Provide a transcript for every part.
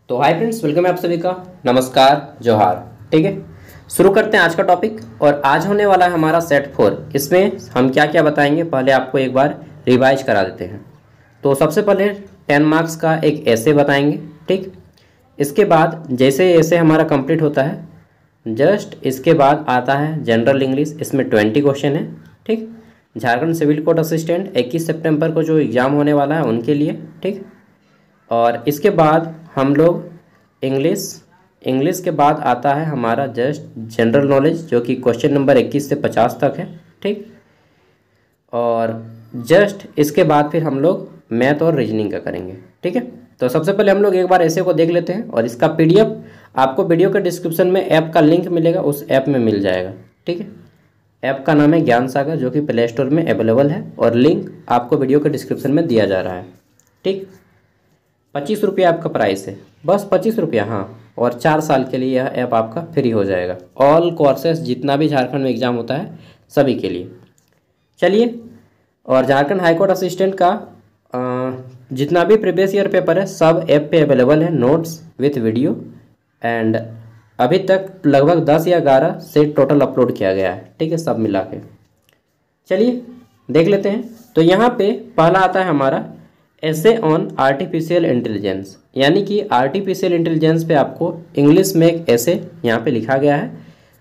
तो hi friends, welcome है आप सभी का। नमस्कार, जोहार। ठीक है, शुरू करते हैं आज का टॉपिक। और आज होने वाला है हमारा सेट 4। इसमें हम क्या क्या बताएंगे, पहले आपको एक बार रिवाइज करा देते हैं। तो सबसे पहले 10 मार्क्स का एक ऐसे बताएंगे। ठीक, इसके बाद जैसे ऐसे हमारा कंप्लीट होता है, जस्ट इसके बाद आता है जनरल इंग्लिश। इसमें 20 क्वेश्चन है। ठीक, झारखंड सिविल कोर्ट असिस्टेंट 21 सितंबर को जो एग्ज़ाम होने वाला है उनके लिए। ठीक, और इसके बाद हम लोग इंग्लिश के बाद आता है हमारा जस्ट जनरल नॉलेज, जो कि क्वेश्चन नंबर 21 से 50 तक है। ठीक, और जस्ट इसके बाद फिर हम लोग मैथ और रीजनिंग का करेंगे। ठीक है, तो सबसे पहले हम लोग एक बार ऐसे को देख लेते हैं। और इसका पीडीएफ आपको वीडियो के डिस्क्रिप्शन में ऐप का लिंक मिलेगा, उस ऐप में मिल जाएगा। ठीक है, ऐप का नाम है ज्ञान सागर, जो कि प्ले स्टोर में अवेलेबल है और लिंक आपको वीडियो के डिस्क्रिप्शन में दिया जा रहा है। ठीक, 25 रुपया आपका प्राइस है, बस 25 रुपया। हाँ, और 4 साल के लिए यह ऐप आपका फ्री हो जाएगा। ऑल कोर्सेस जितना भी झारखंड में एग्ज़ाम होता है सभी के लिए। चलिए, और झारखंड हाई कोर्ट असिस्टेंट का जितना भी प्रीवियस ईयर पेपर है सब ऐप पे अवेलेबल है, नोट्स विथ वीडियो। एंड अभी तक लगभग 10 या 11 से टोटल अपलोड किया गया है। ठीक है, सब मिला के। चलिए देख लेते हैं। तो यहाँ पे पहला आता है हमारा ऐसे ऑन आर्टिफिशियल इंटेलिजेंस, यानी कि आर्टिफिशियल इंटेलिजेंस पे आपको इंग्लिश में एक ऐसे यहाँ पे लिखा गया है,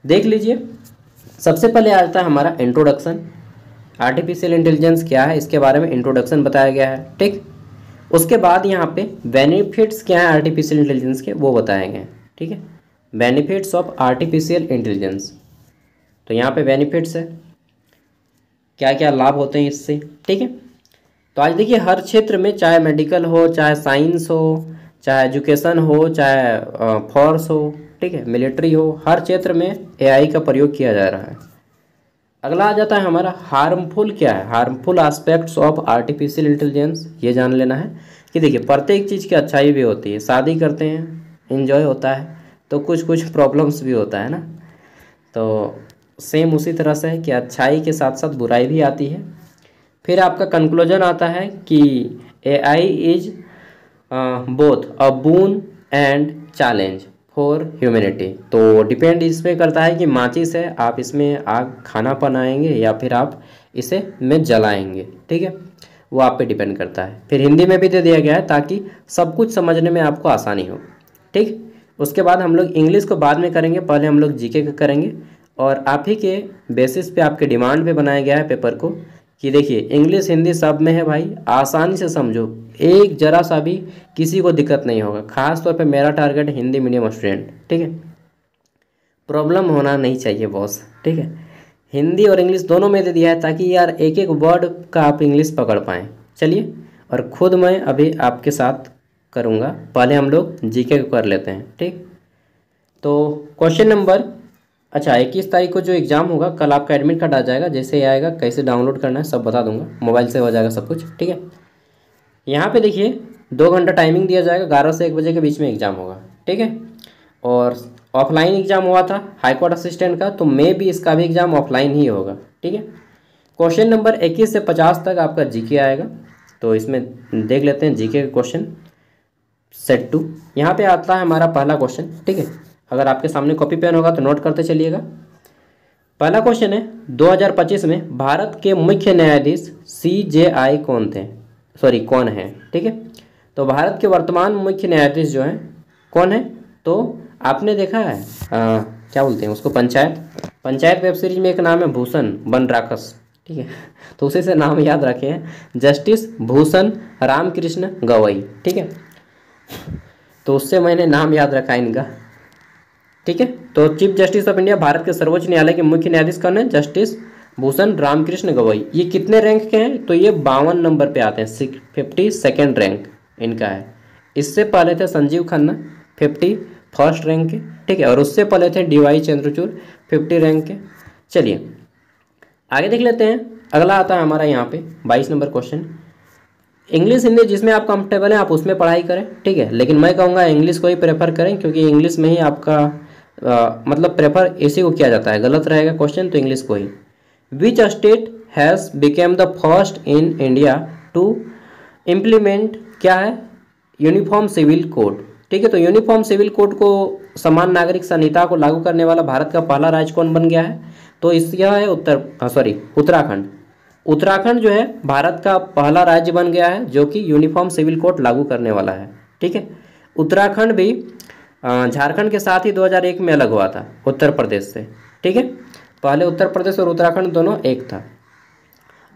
देख लीजिए। सबसे पहले आता है हमारा इंट्रोडक्शन। आर्टिफिशियल इंटेलिजेंस क्या है, इसके बारे में इंट्रोडक्शन बताया गया है। ठीक, उसके बाद यहाँ पे बेनिफिट्स क्या है आर्टिफिशियल इंटेलिजेंस के, वो बताए गए हैं। ठीक है, बेनिफिट्स ऑफ आर्टिफिशियल इंटेलिजेंस। तो यहाँ पे बेनिफिट्स है, क्या क्या लाभ होते हैं इससे। ठीक है, तो आज देखिए हर क्षेत्र में, चाहे मेडिकल हो, चाहे साइंस हो, चाहे एजुकेशन हो, चाहे फोर्स हो, ठीक है, मिलिट्री हो, हर क्षेत्र में एआई का प्रयोग किया जा रहा है। अगला आ जाता है हमारा हार्मफुल क्या है, harmful aspects of artificial intelligence. ये जान लेना है कि देखिए प्रत्येक चीज़ की अच्छाई भी होती है। शादी करते हैं, इन्जॉय होता है, तो कुछ कुछ प्रॉब्लम्स भी होता है ना। तो सेम उसी तरह से है कि अच्छाई के साथ साथ बुराई भी आती है। फिर आपका कंक्लूजन आता है कि AI is both a boon and challenge for humanity. तो डिपेंड इस पे करता है कि माचिस है, आप इसमें आग खाना बनाएंगे या फिर आप इसे में जलाएंगे। ठीक है, वो आप पे डिपेंड करता है। फिर हिंदी में भी दे दिया गया है ताकि सब कुछ समझने में आपको आसानी हो। ठीक, उसके बाद हम लोग इंग्लिश को बाद में करेंगे, पहले हम लोग जीके का करेंगे। और आप ही के बेसिस पे, आपके डिमांड पे बनाया गया है पेपर को कि देखिए इंग्लिश हिंदी सब में है भाई, आसानी से समझो, एक जरा सा भी किसी को दिक्कत नहीं होगा। खास तौर पे मेरा टारगेट हिंदी मीडियम स्टूडेंट। ठीक है, प्रॉब्लम होना नहीं चाहिए बॉस। ठीक है, हिंदी और इंग्लिश दोनों में दे दिया है ताकि यार एक एक वर्ड का आप इंग्लिश पकड़ पाएँ। चलिए, और ख़ुद मैं अभी आपके साथ करूँगा, पहले हम लोग जीके को कर लेते हैं। ठीक, तो क्वेश्चन नंबर 21 तारीख को जो एग्ज़ाम होगा, कल आपका एडमिट कार्ड आ जाएगा। जैसे ही आएगा, कैसे डाउनलोड करना है सब बता दूंगा, मोबाइल से हो जाएगा सब कुछ। ठीक है, यहाँ पे देखिए 2 घंटा टाइमिंग दिया जाएगा, 11 से 1 बजे के बीच में एग्ज़ाम होगा। ठीक है, और ऑफलाइन एग्ज़ाम हुआ था हाई कोर्ट असिस्टेंट का, तो मे भी इसका भी एग्ज़ाम ऑफलाइन ही होगा। ठीक है, क्वेश्चन नंबर 21 से 50 तक आपका जीके आएगा। तो इसमें देख लेते हैं जीके का क्वेश्चन सेट 2। यहाँ पर आता है हमारा पहला क्वेश्चन। ठीक है, अगर आपके सामने कॉपी पेन होगा तो नोट करते चलिएगा। पहला क्वेश्चन है, 2025 में भारत के मुख्य न्यायाधीश CJI कौन है। ठीक है, तो भारत के वर्तमान मुख्य न्यायाधीश जो हैं कौन है, तो आपने देखा है क्या बोलते हैं उसको, पंचायत वेब सीरीज में एक नाम है भूषण बनराकस। ठीक है, तो उसी से नाम याद रखे हैं, जस्टिस भूषण रामकृष्ण गवई। ठीक है, तो उससे मैंने नाम याद रखा है इनका। ठीक है, तो chief justice of India, Bharat के सर्वोच्च न्यायालय के मुख्य न्यायाधीश कौन है, जस्टिस भूषण रामकृष्ण गवई। ये कितने रैंक के हैं, तो ये 52 नंबर पे आते हैं, 52nd रैंक इनका है। इससे पहले थे संजीव खन्ना 51st रैंक के। ठीक है, और उससे पहले थे DY चंद्रचूड़ 50 रैंक के। चलिए आगे देख लेते हैं। अगला आता है हमारा यहाँ पे 22 नंबर क्वेश्चन, इंग्लिश हिंदी जिसमें आप कंफर्टेबल हैं आप उसमें पढ़ाई करें। ठीक है, लेकिन मैं कहूँगा इंग्लिश को ही प्रेफर करें, क्योंकि इंग्लिश में ही आपका मतलब प्रेफर इसी को किया जाता है। गलत रहेगा क्वेश्चन तो इंग्लिश को ही। Which state has become the first in India to implement क्या है, यूनिफॉर्म सिविल कोड। ठीक है। तो यूनिफॉर्म सिविल कोड को समान नागरिक संहिता को लागू करने वाला भारत का पहला राज्य कौन बन गया है? तो यह है उत्तराखंड। उत्तराखंड जो है भारत का पहला राज्य बन गया है जो कि यूनिफॉर्म सिविल कोड लागू करने वाला है। ठीक है। उत्तराखंड भी झारखंड के साथ ही 2001 में अलग हुआ था उत्तर प्रदेश से। ठीक है। पहले उत्तर प्रदेश और उत्तराखंड दोनों एक था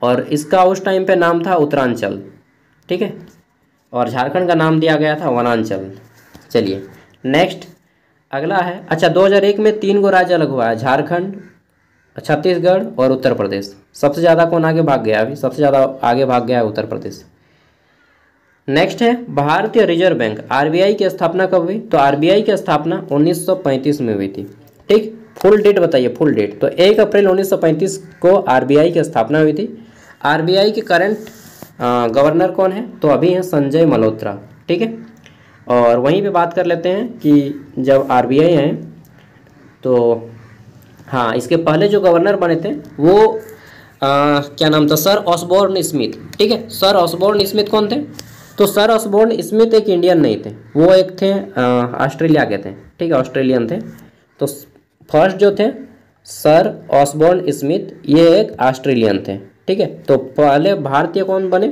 और इसका उस टाइम पे नाम था उत्तरांचल। ठीक है। और झारखंड का नाम दिया गया था वनांचल। चलिए नेक्स्ट अगला है। अच्छा 2001 में 3 गो राज्य अलग हुआ है, झारखंड, छत्तीसगढ़ और उत्तर प्रदेश। सबसे ज़्यादा कौन आगे भाग गया? अभी सबसे ज़्यादा आगे भाग गया है उत्तर प्रदेश। नेक्स्ट है भारतीय रिजर्व बैंक आरबीआई की स्थापना कब हुई? तो आरबीआई की स्थापना 1935 में हुई थी। ठीक। फुल डेट बताइए, फुल डेट। तो 1 अप्रैल 1935 को आरबीआई की स्थापना हुई थी। आरबीआई के करंट गवर्नर कौन है? तो अभी हैं संजय मल्होत्रा। ठीक है। और वहीं पे बात कर लेते हैं कि जब आरबीआई हैं तो हाँ, इसके पहले जो गवर्नर बने थे वो क्या नाम था? Sir Osborne Smith. ठीक है। सर ऑसबोर्न स्मिथ कौन थे? तो सर ऑसबोर्न स्मिथ एक इंडियन नहीं थे, वो एक थे ऑस्ट्रेलिया के थे। ठीक है, ऑस्ट्रेलियन थे। तो फर्स्ट जो थे सर ऑसबोर्न स्मिथ, ये एक ऑस्ट्रेलियन थे। ठीक है। तो पहले भारतीय कौन बने?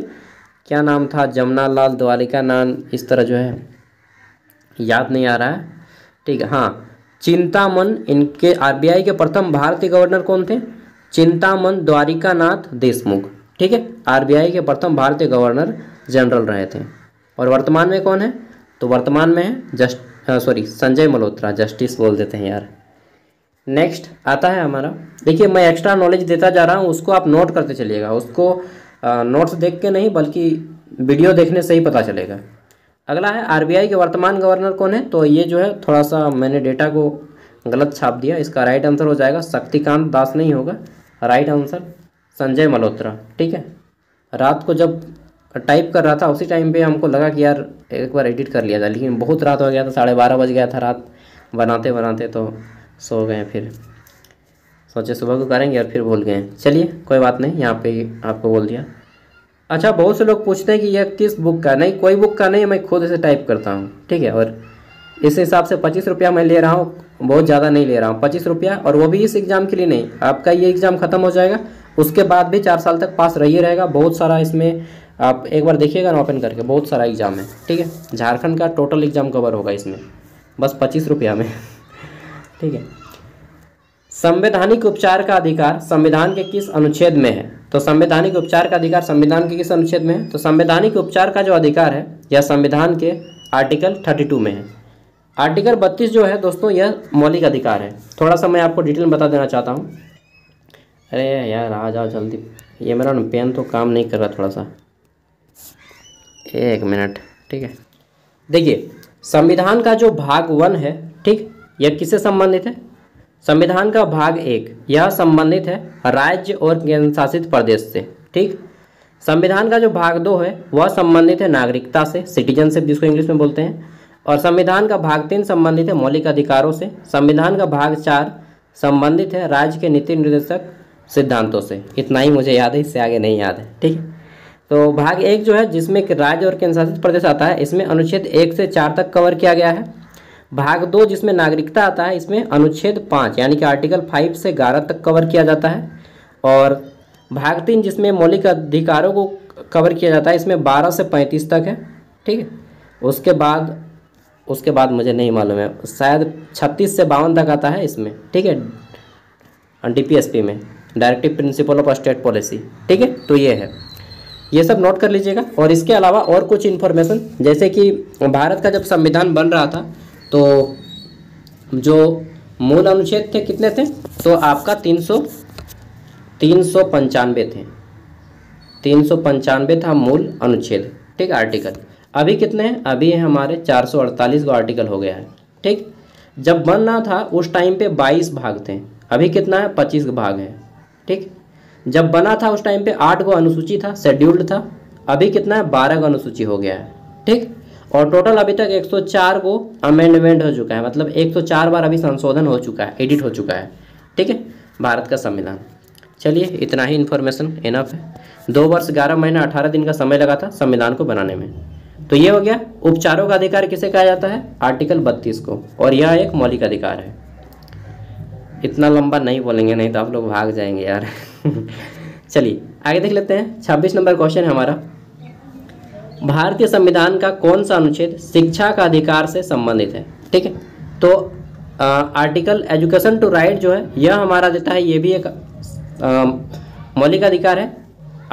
क्या नाम था? जमनालाल द्वारिका नाम इस तरह जो है याद नहीं आ रहा है। ठीक है। हाँ, चिंतामन, इनके आरबीआई के प्रथम भारतीय गवर्नर कौन थे? चिंतामन द्वारिकानाथ देशमुख। ठीक है। आरबीआई के प्रथम भारतीय गवर्नर जनरल रहे थे। और वर्तमान में कौन है? तो वर्तमान में है संजय मल्होत्रा। जस्टिस बोल देते हैं यार। नेक्स्ट आता है हमारा, देखिए मैं एक्स्ट्रा नॉलेज देता जा रहा हूँ, उसको आप नोट करते चलिएगा। उसको नोट्स देख के नहीं बल्कि वीडियो देखने से ही पता चलेगा। अगला है आरबीआई के वर्तमान गवर्नर कौन है? तो ये जो है थोड़ा सा मैंने डेटा को गलत छाप दिया। इसका राइट आंसर हो जाएगा शक्तिकांत दास नहीं होगा, राइट आंसर संजय मल्होत्रा। ठीक है। रात को जब टाइप कर रहा था उसी टाइम पे हमको लगा कि यार एक बार एडिट कर लिया था, लेकिन बहुत रात हो गया था, 12:30 बज गया था रात बनाते बनाते, तो सो गए। फिर सोचे सुबह को करेंगे और फिर भूल गए। चलिए कोई बात नहीं, यहाँ पे आपको बोल दिया। अच्छा बहुत से लोग पूछते हैं कि यह किस बुक का? नहीं, कोई बुक का नहीं, मैं खुद इसे टाइप करता हूँ। ठीक है। और इस हिसाब से 25 रुपया मैं ले रहा हूँ, बहुत ज़्यादा नहीं ले रहा हूँ, 25 रुपया। और वो भी इस एग्ज़ाम के लिए नहीं, आपका ये एग्ज़ाम ख़त्म हो जाएगा उसके बाद भी 4 साल तक पास रहिए रहेगा। बहुत सारा इसमें आप एक बार देखिएगा ना ओपन करके, बहुत सारा एग्ज़ाम है। ठीक है। झारखंड का टोटल एग्ज़ाम कवर होगा इसमें बस 25 रुपया में। ठीक है। संवैधानिक उपचार का अधिकार संविधान के किस अनुच्छेद में है? तो संवैधानिक उपचार का अधिकार संविधान के किस अनुच्छेद में है? तो संवैधानिक उपचार का जो अधिकार है यह संविधान के आर्टिकल 32 में है। आर्टिकल 32 जो है दोस्तों यह मौलिक अधिकार है। थोड़ा सा मैं आपको डिटेल में बता देना चाहता हूँ। अरे यार आ जाओ जल्दी, ये मेरा पेन तो काम नहीं कर रहा, थोड़ा सा 1 मिनट। ठीक है। देखिए संविधान का जो भाग 1 है, ठीक, यह किससे संबंधित है? संविधान का भाग 1 यह संबंधित है राज्य और केंद्र शासित प्रदेश से। ठीक। संविधान का जो भाग 2 है वह संबंधित है नागरिकता से, सिटीजनशिप जिसको इंग्लिश में बोलते हैं। और संविधान का भाग 3 संबंधित है मौलिक अधिकारों से। संविधान का भाग 4 संबंधित है राज्य के नीति निर्देशक सिद्धांतों से। इतना ही मुझे याद है, इससे आगे नहीं याद है। ठीक है। तो भाग 1 जो है जिसमें राज्य और केंद्र शासित प्रदेश आता है, इसमें अनुच्छेद 1 से 4 तक कवर किया गया है। भाग 2 जिसमें नागरिकता आता है, इसमें अनुच्छेद 5 यानी कि आर्टिकल 5 से 11 तक कवर किया जाता है। और भाग 3 जिसमें मौलिक अधिकारों को कवर किया जाता है, इसमें 12 से 35 तक है। ठीक है। उसके बाद मुझे नहीं मालूम है, शायद 36 से 52 तक आता है इसमें। ठीक है। डीपीएसपी में directive principle of state policy. ठीक है। तो ये है, ये सब नोट कर लीजिएगा। और इसके अलावा और कुछ इन्फॉर्मेशन, जैसे कि भारत का जब संविधान बन रहा था तो जो मूल अनुच्छेद थे कितने थे? तो आपका 395 थे। 395 था मूल अनुच्छेद। ठीक, आर्टिकल। अभी कितने हैं? अभी है हमारे 448 को आर्टिकल हो गया है। ठीक। जब बन रहा था उस टाइम पे 22 भाग थे, अभी कितना है? 25 भाग है। ठीक। जब बना था उस टाइम पे 8 गो अनुसूची था, शेड्यूल्ड था, अभी कितना है? 12 गो अनुसूची हो गया है। ठीक। और टोटल अभी तक 104 को अमेंडमेंट हो चुका है, मतलब 104 बार अभी संशोधन हो चुका है, एडिट हो चुका है। ठीक है, भारत का संविधान। चलिए इतना ही इन्फॉर्मेशन इनफ है। 2 वर्ष 11 महीना 18 दिन का समय लगा था संविधान को बनाने में। तो ये हो गया। उपचारों का अधिकार किसे कहा जाता है? आर्टिकल 32 को, और यह एक मौलिक अधिकार है। इतना लंबा नहीं बोलेंगे, नहीं तो आप लोग भाग जाएंगे यार। चलिए आगे देख लेते हैं। 26 नंबर क्वेश्चन है हमारा, भारतीय संविधान का कौन सा अनुच्छेद शिक्षा का अधिकार से संबंधित है? ठीक है, तो आर्टिकल एजुकेशन टू राइट जो है यह हमारा देता है, ये भी एक मौलिक अधिकार है।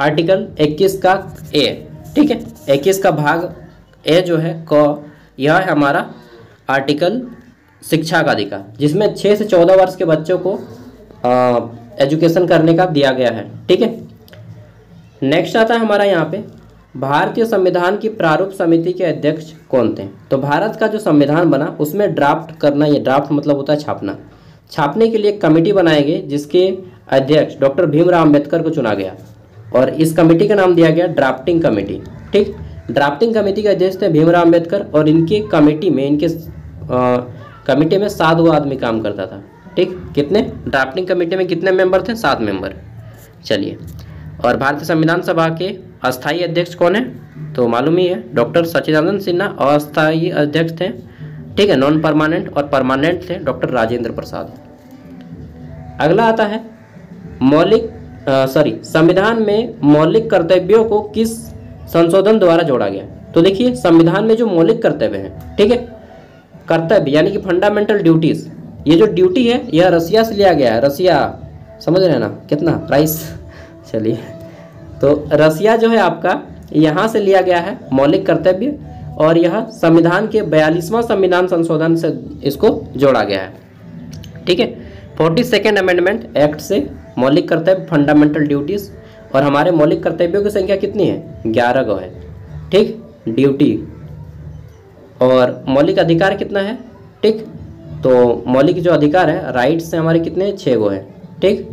आर्टिकल 21 का ए, ठीक है, 21 का भाग ए जो है क, यह है हमारा आर्टिकल शिक्षा का अधिकार, जिसमें 6 से 14 वर्ष के बच्चों को एजुकेशन करने का दिया गया है। ठीक है, नेक्स्ट आता है हमारा यहाँ पे, भारतीय संविधान की प्रारूप समिति के अध्यक्ष कौन थे? तो भारत का जो संविधान बना उसमें ड्राफ्ट करना, ये ड्राफ्ट मतलब होता है छापना, छापने के लिए एक कमेटी बनाई गई जिसके अध्यक्ष डॉक्टर भीमराव अंबेडकर को चुना गया, और इस कमेटी का नाम दिया गया ड्राफ्टिंग कमेटी। ठीक, ड्राफ्टिंग कमेटी के अध्यक्ष थे भीमराव अंबेडकर, और इनकी कमेटी में, इनके कमेटी में 7 आदमी काम करता था। ठीक, कितने? ड्राफ्टिंग कमेटी में कितने मेंबर थे? 7 मेंबर। चलिए, और भारतीय संविधान सभा के अस्थायी अध्यक्ष कौन है? तो मालूम ही है, डॉक्टर सच्चिदानंद सिन्हा अस्थायी अध्यक्ष थे। ठीक है, नॉन परमानेंट, और परमानेंट थे डॉक्टर राजेंद्र प्रसाद। अगला आता है संविधान में मौलिक कर्तव्यों को किस संशोधन द्वारा जोड़ा गया? तो देखिए, संविधान में जो मौलिक कर्तव्य हैं, ठीक है, कर्तव्य यानी कि फंडामेंटल ड्यूटीज, ये जो ड्यूटी है यह रसिया से लिया गया है। रसिया समझ रहे हैं ना, कितना प्राइस? चलिए, तो रसिया जो है आपका यहाँ से लिया गया है मौलिक कर्तव्य, और यह संविधान के 42वां संविधान संशोधन से इसको जोड़ा गया है। ठीक है, 42nd अमेंडमेंट एक्ट से मौलिक कर्तव्य, फंडामेंटल ड्यूटीज, और हमारे मौलिक कर्तव्यों की संख्या कितनी है? 11 गो है। ठीक, ड्यूटी, और मौलिक अधिकार कितना है? ठीक, तो मौलिक जो अधिकार है राइट्स से हमारे कितने? 6 गो है। ठीक,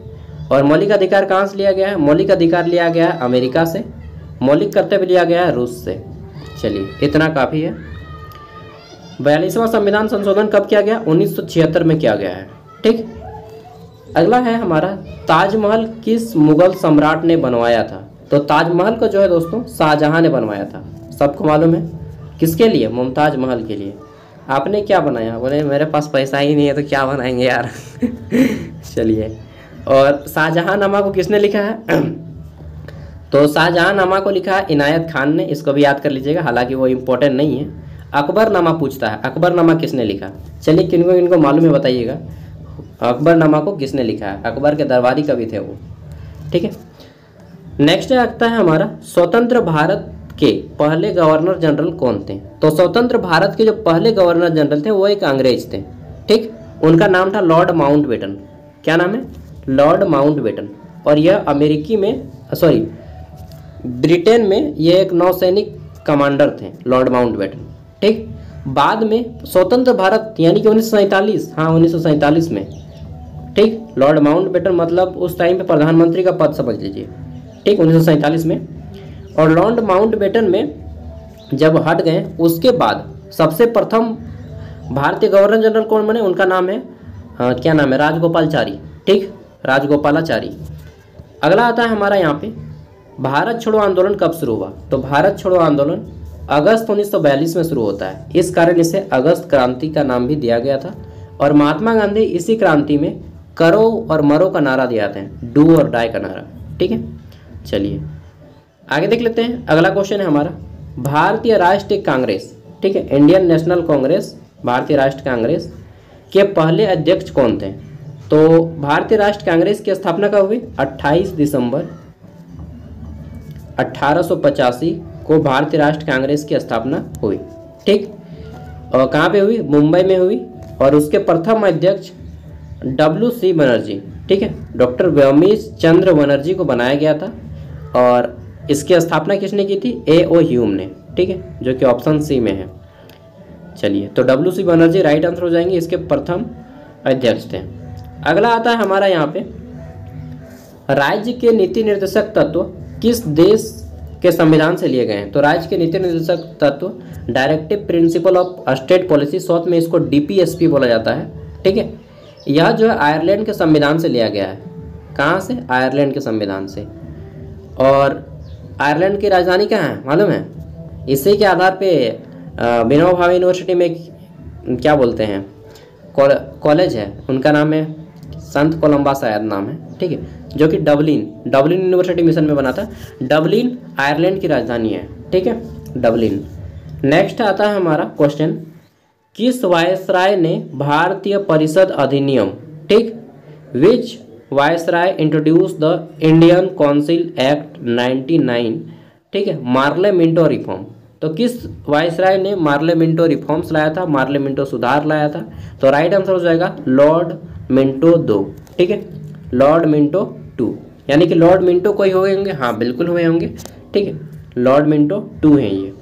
और मौलिक अधिकार कहाँ से लिया गया है? मौलिक अधिकार लिया गया है अमेरिका से, मौलिक कर्तव्य लिया गया है रूस से। चलिए, इतना काफ़ी है। 42वां संविधान संशोधन कब किया गया? 1976 में किया गया है। ठीक, अगला है हमारा, ताजमहल किस मुगल सम्राट ने बनवाया था? तो ताजमहल को जो है दोस्तों शाहजहां ने बनवाया था, सबको मालूम है। किसके लिए? मुमताज महल के लिए। आपने क्या बनाया? बोले मेरे पास पैसा ही नहीं है तो क्या बनाएंगे यार। चलिए, और शाहजहांनामा को किसने लिखा है? तो शाहजहांनामा को लिखा है इनायत खान ने, इसको भी याद कर लीजिएगा, हालांकि वो इम्पोर्टेंट नहीं है। अकबरनामा पूछता है, अकबरनामा किसने लिखा? चलिए, किनको किनको मालूम है बताइएगा, अकबरनामा को किसने लिखा है? अकबर के दरबारी कवि थे वो। ठीक है, नेक्स्ट आता है हमारा, स्वतंत्र भारत के पहले गवर्नर जनरल कौन थे? तो स्वतंत्र भारत के जो पहले गवर्नर जनरल थे वो एक अंग्रेज थे। ठीक, उनका नाम था लॉर्ड माउंटबेटन। क्या नाम है? Lord Mountbatten. और यह अमेरिकी में, ब्रिटेन में ये एक नौसैनिक कमांडर थे, लॉर्ड माउंटबेटन। ठीक, बाद में स्वतंत्र भारत यानी कि 1947, हाँ 1947 में। ठीक, लॉर्ड माउंटबेटन मतलब उस टाइम पे प्रधानमंत्री का पद समझ लीजिए। ठीक, 1947 में। और लॉर्ड माउंटबेटन में जब हट गए उसके बाद सबसे प्रथम भारतीय गवर्नर जनरल कौन बने? उनका नाम है क्या नाम है? राजगोपालाचारी। ठीक, राजगोपालाचारी। अगला आता है हमारा यहाँ पे, भारत छोड़ो आंदोलन कब शुरू हुआ? तो भारत छोड़ो आंदोलन अगस्त 1942 में शुरू होता है। इस कारण इसे अगस्त क्रांति का नाम भी दिया गया था। और महात्मा गांधी इसी क्रांति में करो और मरो का नारा दिया था, डू और डाई का नारा। ठीक है, चलिए आगे देख लेते हैं। अगला क्वेश्चन है हमारा, भारतीय राष्ट्रीय कांग्रेस, ठीक है, इंडियन नेशनल कांग्रेस, भारतीय राष्ट्र कांग्रेस के पहले अध्यक्ष कौन थे? तो भारतीय राष्ट्र कांग्रेस की स्थापना कब हुई? 28 दिसंबर 1885 को भारतीय राष्ट्र कांग्रेस की स्थापना हुई। ठीक, और कहाँ पे हुई? मुंबई में हुई। और उसके प्रथम अध्यक्ष WC बनर्जी, ठीक है, डॉक्टर व्योमेश चंद्र बनर्जी को बनाया गया था। और इसकी स्थापना किसने की थी? A.O. ह्यूम ने। ठीक है, जो कि ऑप्शन सी में है। चलिए, तो WC बनर्जी राइट आंसर हो जाएंगे, इसके प्रथम अध्यक्ष थे। अगला आता है हमारा यहाँ पे, राज्य के नीति निर्देशक तत्व किस देश के संविधान से लिए गए हैं? तो राज्य के नीति निर्देशक तत्व directive principle of state policy, short में इसको DPSP बोला जाता है। ठीक है, यह जो है आयरलैंड के संविधान से लिया गया है। कहाँ से? आयरलैंड के संविधान से। और आयरलैंड की राजधानी कहाँ है मालूम है? इसी के आधार पे विनोबा भावे यूनिवर्सिटी में क्या बोलते हैं कॉलेज है, उनका नाम है संत कोलंबा शायद नाम है, ठीक है, जो कि डबलिन यूनिवर्सिटी मिशन में बना था। डबलिन आयरलैंड की राजधानी है, ठीक है, डबलिन। नेक्स्ट आता है हमारा क्वेश्चन, किस वायसराय ने भारतीय परिषद अधिनियम, ठीक, which viceroy introduce the Indian council act 99, ठीक है, मार्ले मिंटो रिफॉर्म। तो किस वायसराय ने मार्ले मिंटो रिफॉर्म्स लाया था, मार्ले मिंटो सुधार लाया था? तो राइट आंसर हो जाएगा लॉर्ड मिंटो 2, ठीक है, लॉर्ड मिंटो 2, यानी कि लॉर्ड मिंटो कोई हुए होंगे, हाँ बिल्कुल हुए होंगे, ठीक है, लॉर्ड मिंटो 2 हैं ये।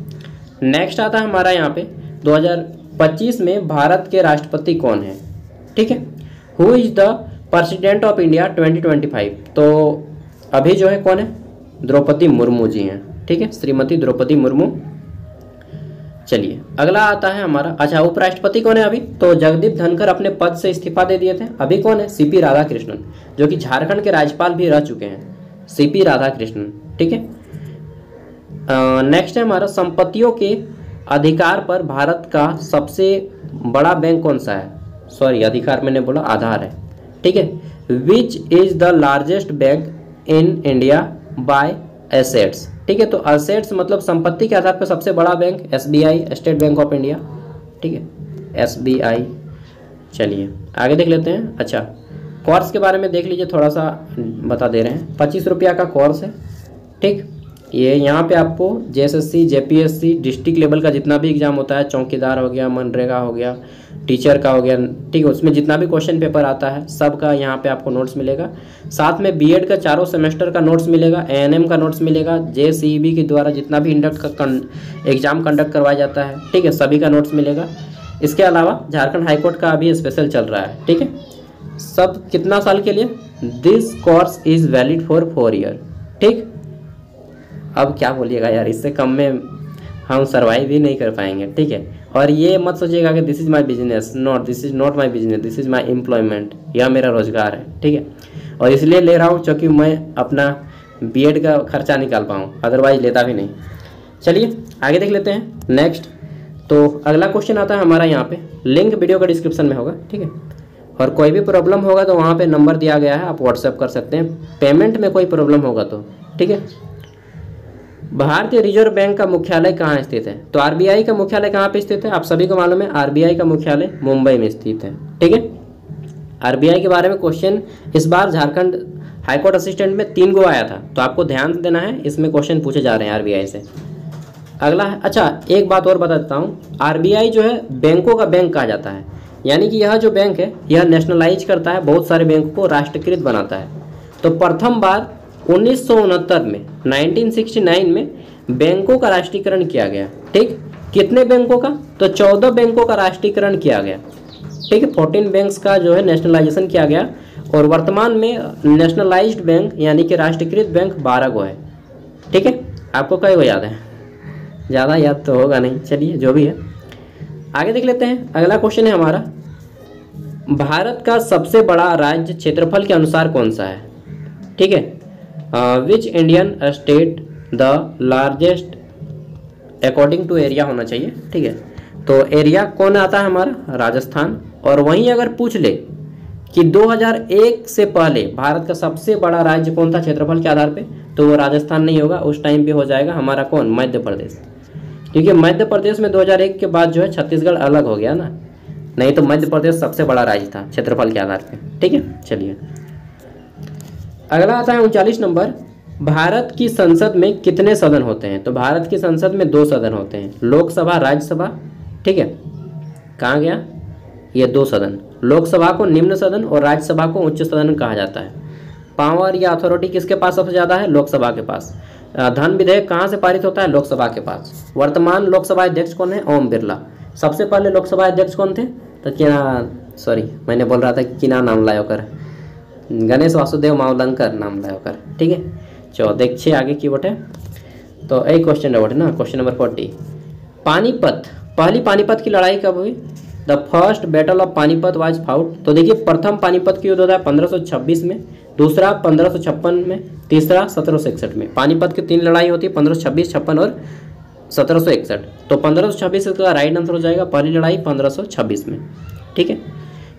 नेक्स्ट आता है हमारा यहाँ पे 2025 में भारत के राष्ट्रपति कौन है, ठीक है, who is the president of India 2025। तो अभी जो है कौन है, द्रौपदी मुर्मू जी हैं, ठीक है, श्रीमती द्रौपदी मुर्मू। चलिए अगला आता है हमारा, अच्छा उपराष्ट्रपति कौन है अभी? तो जगदीप धनखड़ अपने पद से इस्तीफा दे दिए थे। अभी कौन है? सीपी राधाकृष्णन, जो कि झारखंड के राज्यपाल भी रह चुके हैं, सीपी राधाकृष्णन, ठीक है। नेक्स्ट है हमारा, संपत्तियों के अधिकार पर भारत का सबसे बड़ा बैंक कौन सा है? सॉरी, अधिकार मैंने बोला आधार है, ठीक है। Which is the largest bank in India by assets, ठीक है। तो एसेट्स मतलब संपत्ति के आधार पर सबसे बड़ा bank SBI, state bank of India, ठीक है, एसबीआई। चलिए आगे देख लेते हैं। अच्छा कोर्स के बारे में देख लीजिए, थोड़ा सा बता दे रहे हैं। 25 रुपया का कोर्स है, ठीक। ये यहाँ पे आपको जेएसएससी, जेपीएससी, डिस्ट्रिक्ट लेवल का जितना भी एग्जाम होता है, चौकीदार हो गया, मनरेगा हो गया, टीचर का हो गया, ठीक है, उसमें जितना भी क्वेश्चन पेपर आता है सबका यहाँ पे आपको नोट्स मिलेगा। साथ में बीएड का चारों सेमेस्टर का नोट्स मिलेगा, एएनएम का नोट्स मिलेगा, जेसीईबी के द्वारा जितना भी एग्जाम कंडक्ट करवाया जाता है, ठीक है, सभी का नोट्स मिलेगा। इसके अलावा झारखंड हाईकोर्ट का अभी स्पेशल चल रहा है, ठीक है। सब कितना साल के लिए? This course is valid for 4 year, ठीक। अब क्या बोलिएगा यार, इससे कम में हम सर्वाइव ही नहीं कर पाएंगे, ठीक है। और ये मत सोचिएगा कि this is my business, not, this is not my business, this is my employment, यह मेरा रोजगार है, ठीक है। और इसलिए ले रहा हूँ क्योंकि मैं अपना बीएड का खर्चा निकाल पाऊँ, अदरवाइज लेता भी नहीं। चलिए आगे देख लेते हैं। नेक्स्ट तो अगला क्वेश्चन आता है हमारा यहाँ पे, लिंक वीडियो का डिस्क्रिप्शन में होगा, ठीक है। और कोई भी प्रॉब्लम होगा तो वहाँ पे नंबर दिया गया है, आप व्हाट्सएप कर सकते हैं। पेमेंट में कोई प्रॉब्लम होगा तो, ठीक है। भारतीय रिजर्व बैंक का मुख्यालय कहाँ स्थित है? तो आरबीआई का मुख्यालय कहाँ पे स्थित है? आप सभी को मालूम है, आरबीआई का मुख्यालय मुंबई में स्थित है, ठीक है। आरबीआई के बारे में क्वेश्चन इस बार झारखंड हाईकोर्ट असिस्टेंट में 3 गो आया था, तो आपको ध्यान देना है, इसमें क्वेश्चन पूछे जा रहे हैं आरबीआई से। अगला है, अच्छा एक बात और बता देता हूँ, आरबीआई जो है बैंकों का बैंक कहा जाता है, यानी कि यह जो बैंक है यह नेशनलाइज करता है, बहुत सारे बैंकों को राष्ट्रीयकृत बनाता है। तो प्रथम बार 1969 में 1969 में बैंकों का राष्ट्रीयकरण किया गया, ठीक। कितने बैंकों का? तो 14 बैंकों का राष्ट्रीयकरण किया गया, ठीक है। 14 बैंक्स का जो है नेशनलाइजेशन किया गया, और वर्तमान में नेशनलाइज्ड बैंक यानी कि राष्ट्रीयकृत बैंक 12 गो है, ठीक है। आपको कई गो याद है? ज़्यादा याद तो होगा नहीं, चलिए जो भी है आगे देख लेते हैं। अगला क्वेश्चन है हमारा, भारत का सबसे बड़ा राज्य क्षेत्रफल के अनुसार कौन सा है, ठीक है। Which Indian state the largest according to area होना चाहिए, ठीक है। तो एरिया कौन आता है हमारा? राजस्थान। और वहीं अगर पूछ ले कि 2001 से पहले भारत का सबसे बड़ा राज्य कौन था क्षेत्रफल के आधार पे, तो वो राजस्थान नहीं होगा, उस टाइम पे हो जाएगा हमारा कौन? मध्य प्रदेश, क्योंकि मध्य प्रदेश में 2001 के बाद जो है छत्तीसगढ़ अलग हो गया ना, नहीं तो मध्य प्रदेश सबसे बड़ा राज्य था क्षेत्रफल के आधार पे, ठीक है। चलिए अगला आता है 39 नंबर, भारत की संसद में कितने सदन होते हैं? तो भारत की संसद में 2 सदन होते हैं, लोकसभा, राज्यसभा, ठीक है। कहाँ गया ये 2 सदन? लोकसभा को निम्न सदन और राज्यसभा को उच्च सदन कहा जाता है। पावर या अथॉरिटी किसके पास सबसे ज़्यादा है? लोकसभा के पास। धन विधेयक कहाँ से पारित होता है? लोकसभा के पास। वर्तमान लोकसभा अध्यक्ष कौन है? ओम बिरला। सबसे पहले लोकसभा अध्यक्ष कौन थे? तो सॉरी मैंने बोल रहा था कि किना नाम लायो कर, गणेश वासुदेव मावलंकर नाम लायो कर, ठीक है। 14 देखिए आगे की बोटे, तो एक क्वेश्चन बोटे ना, क्वेश्चन नंबर 40, पानीपत, पहली पानीपत की लड़ाई कब हुई? The first battle of Panipat was fought. तो देखिए प्रथम पानीपत की युद्ध होता है 1526 में, दूसरा 1556 में, तीसरा 1761 में। पानीपत की 3 लड़ाई होती है, 1526, 56 और 1761। तो 1526 इसका राइट आंसर हो जाएगा। पहली लड़ाई 1526 में, ठीक है।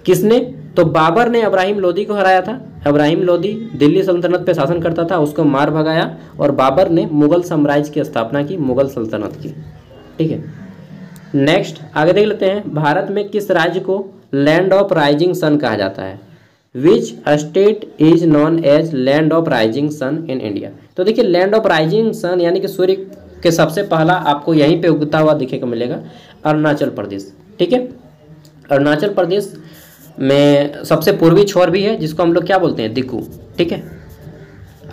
किसने? तो बाबर ने इब्राहिम लोदी को हराया था। इब्राहिम लोदी दिल्ली सल्तनत पे शासन करता था, उसको मार भगाया और बाबर ने मुगल साम्राज्य की स्थापना की, मुगल सल्तनत की, ठीक है। नेक्स्ट आगे देख लेते हैं, भारत में किस राज्य को लैंड ऑफ राइजिंग सन कहा जाता है? Which state is known as land of rising sun in India? तो देखिए लैंड ऑफ राइजिंग सन यानी कि सूर्य के सबसे पहला आपको यहीं पे उगता हुआ दिखे को मिलेगा, अरुणाचल प्रदेश, ठीक है। अरुणाचल प्रदेश में सबसे पूर्वी छोर भी है जिसको हम लोग क्या बोलते हैं? दिक्कू, ठीक है।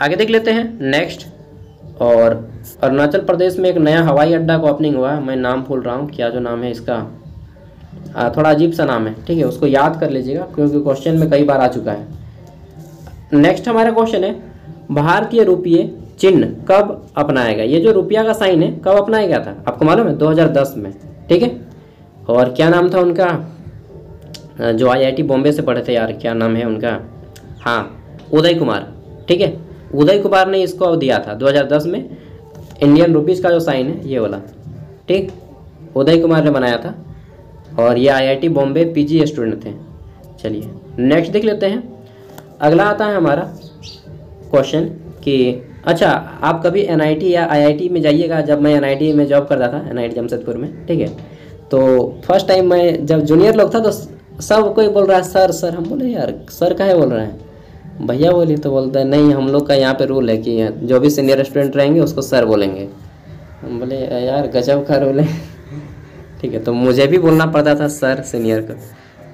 आगे देख लेते हैं नेक्स्ट। और अरुणाचल प्रदेश में एक नया हवाई अड्डा का ओपनिंग हुआ है, मैं नाम भूल रहा हूँ, क्या जो नाम है इसका, थोड़ा अजीब सा नाम है, ठीक है, उसको याद कर लीजिएगा क्योंकि क्वेश्चन में कई बार आ चुका है। नेक्स्ट हमारा क्वेश्चन है, भारतीय रुपये चिन्ह कब अपनाया गया? ये जो रुपया का साइन है कब अपनाया गया था आपको मालूम है? 2010 में, ठीक है। और क्या नाम था उनका, जो IIT बॉम्बे से पढ़े थे यार, क्या नाम है उनका? हाँ, उदय कुमार, ठीक है। उदय कुमार ने इसको दिया था 2010 में, इंडियन रुपीज़ का जो साइन है ये वाला, ठीक, उदय कुमार ने बनाया था और ये IIT बॉम्बे PG स्टूडेंट थे। चलिए नेक्स्ट देख लेते हैं। अगला आता है हमारा क्वेश्चन कि अच्छा आप कभी NIT या IIT में जाइएगा। जब मैं NIT में जॉब करता था, NIT जमशेदपुर में, ठीक है, तो फर्स्ट टाइम मैं जब जूनियर लोग था तो सब कोई बोल रहा है सर सर। हम बोले यार सर काहे बोल रहे हैं भैया? बोली तो बोलता है नहीं हम लोग का यहाँ पे रूल है कि जो भी सीनियर स्टूडेंट रहेंगे उसको सर बोलेंगे। हम बोले यार गजब का रूल है, ठीक है। तो मुझे भी बोलना पड़ता था सर सीनियर को।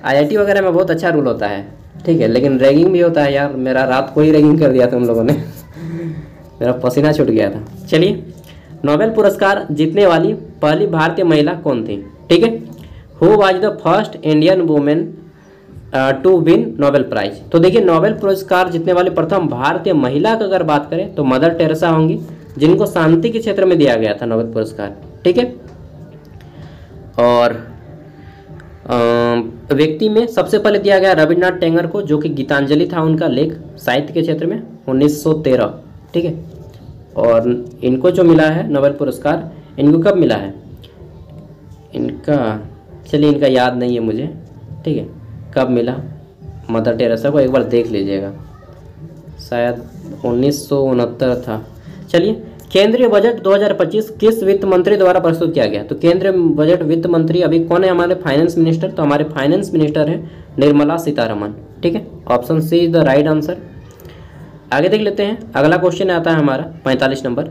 IIT वगैरह में बहुत अच्छा रूल होता है, ठीक है, लेकिन रैगिंग भी होता है यार। मेरा रात को ही रैगिंग कर दिया था उन लोगों ने मेरा पसीना छूट गया था। चलिए, नोबेल पुरस्कार जीतने वाली पहली भारतीय महिला कौन थी? ठीक है, who was the first Indian women to win Nobel prize? तो देखिए नोबेल पुरस्कार जीतने वाली प्रथम भारतीय महिला की अगर बात करें तो मदर टेरेसा होंगी, जिनको शांति के क्षेत्र में दिया गया था नोबेल पुरस्कार, ठीक है। और व्यक्ति में सबसे पहले दिया गया रविन्द्रनाथ टैगोर को, जो कि गीतांजलि था उनका लेख साहित्य के क्षेत्र में 1913, ठीक है। और इनको जो मिला है नोबेल पुरस्कार, इनको कब मिला है इनका, चलिए इनका याद नहीं है मुझे, ठीक है, कब मिला मदर टेरेसा को एक बार देख लीजिएगा, शायद 1969 था। चलिए, केंद्रीय बजट 2025 किस वित्त मंत्री द्वारा प्रस्तुत किया गया? तो केंद्रीय बजट वित्त मंत्री अभी कौन है? हमारे फाइनेंस मिनिस्टर। तो हमारे फाइनेंस मिनिस्टर हैं निर्मला सीतारमण, ठीक है। Option C is the right answer. आगे देख लेते हैं, अगला क्वेश्चन आता है हमारा 45 नंबर।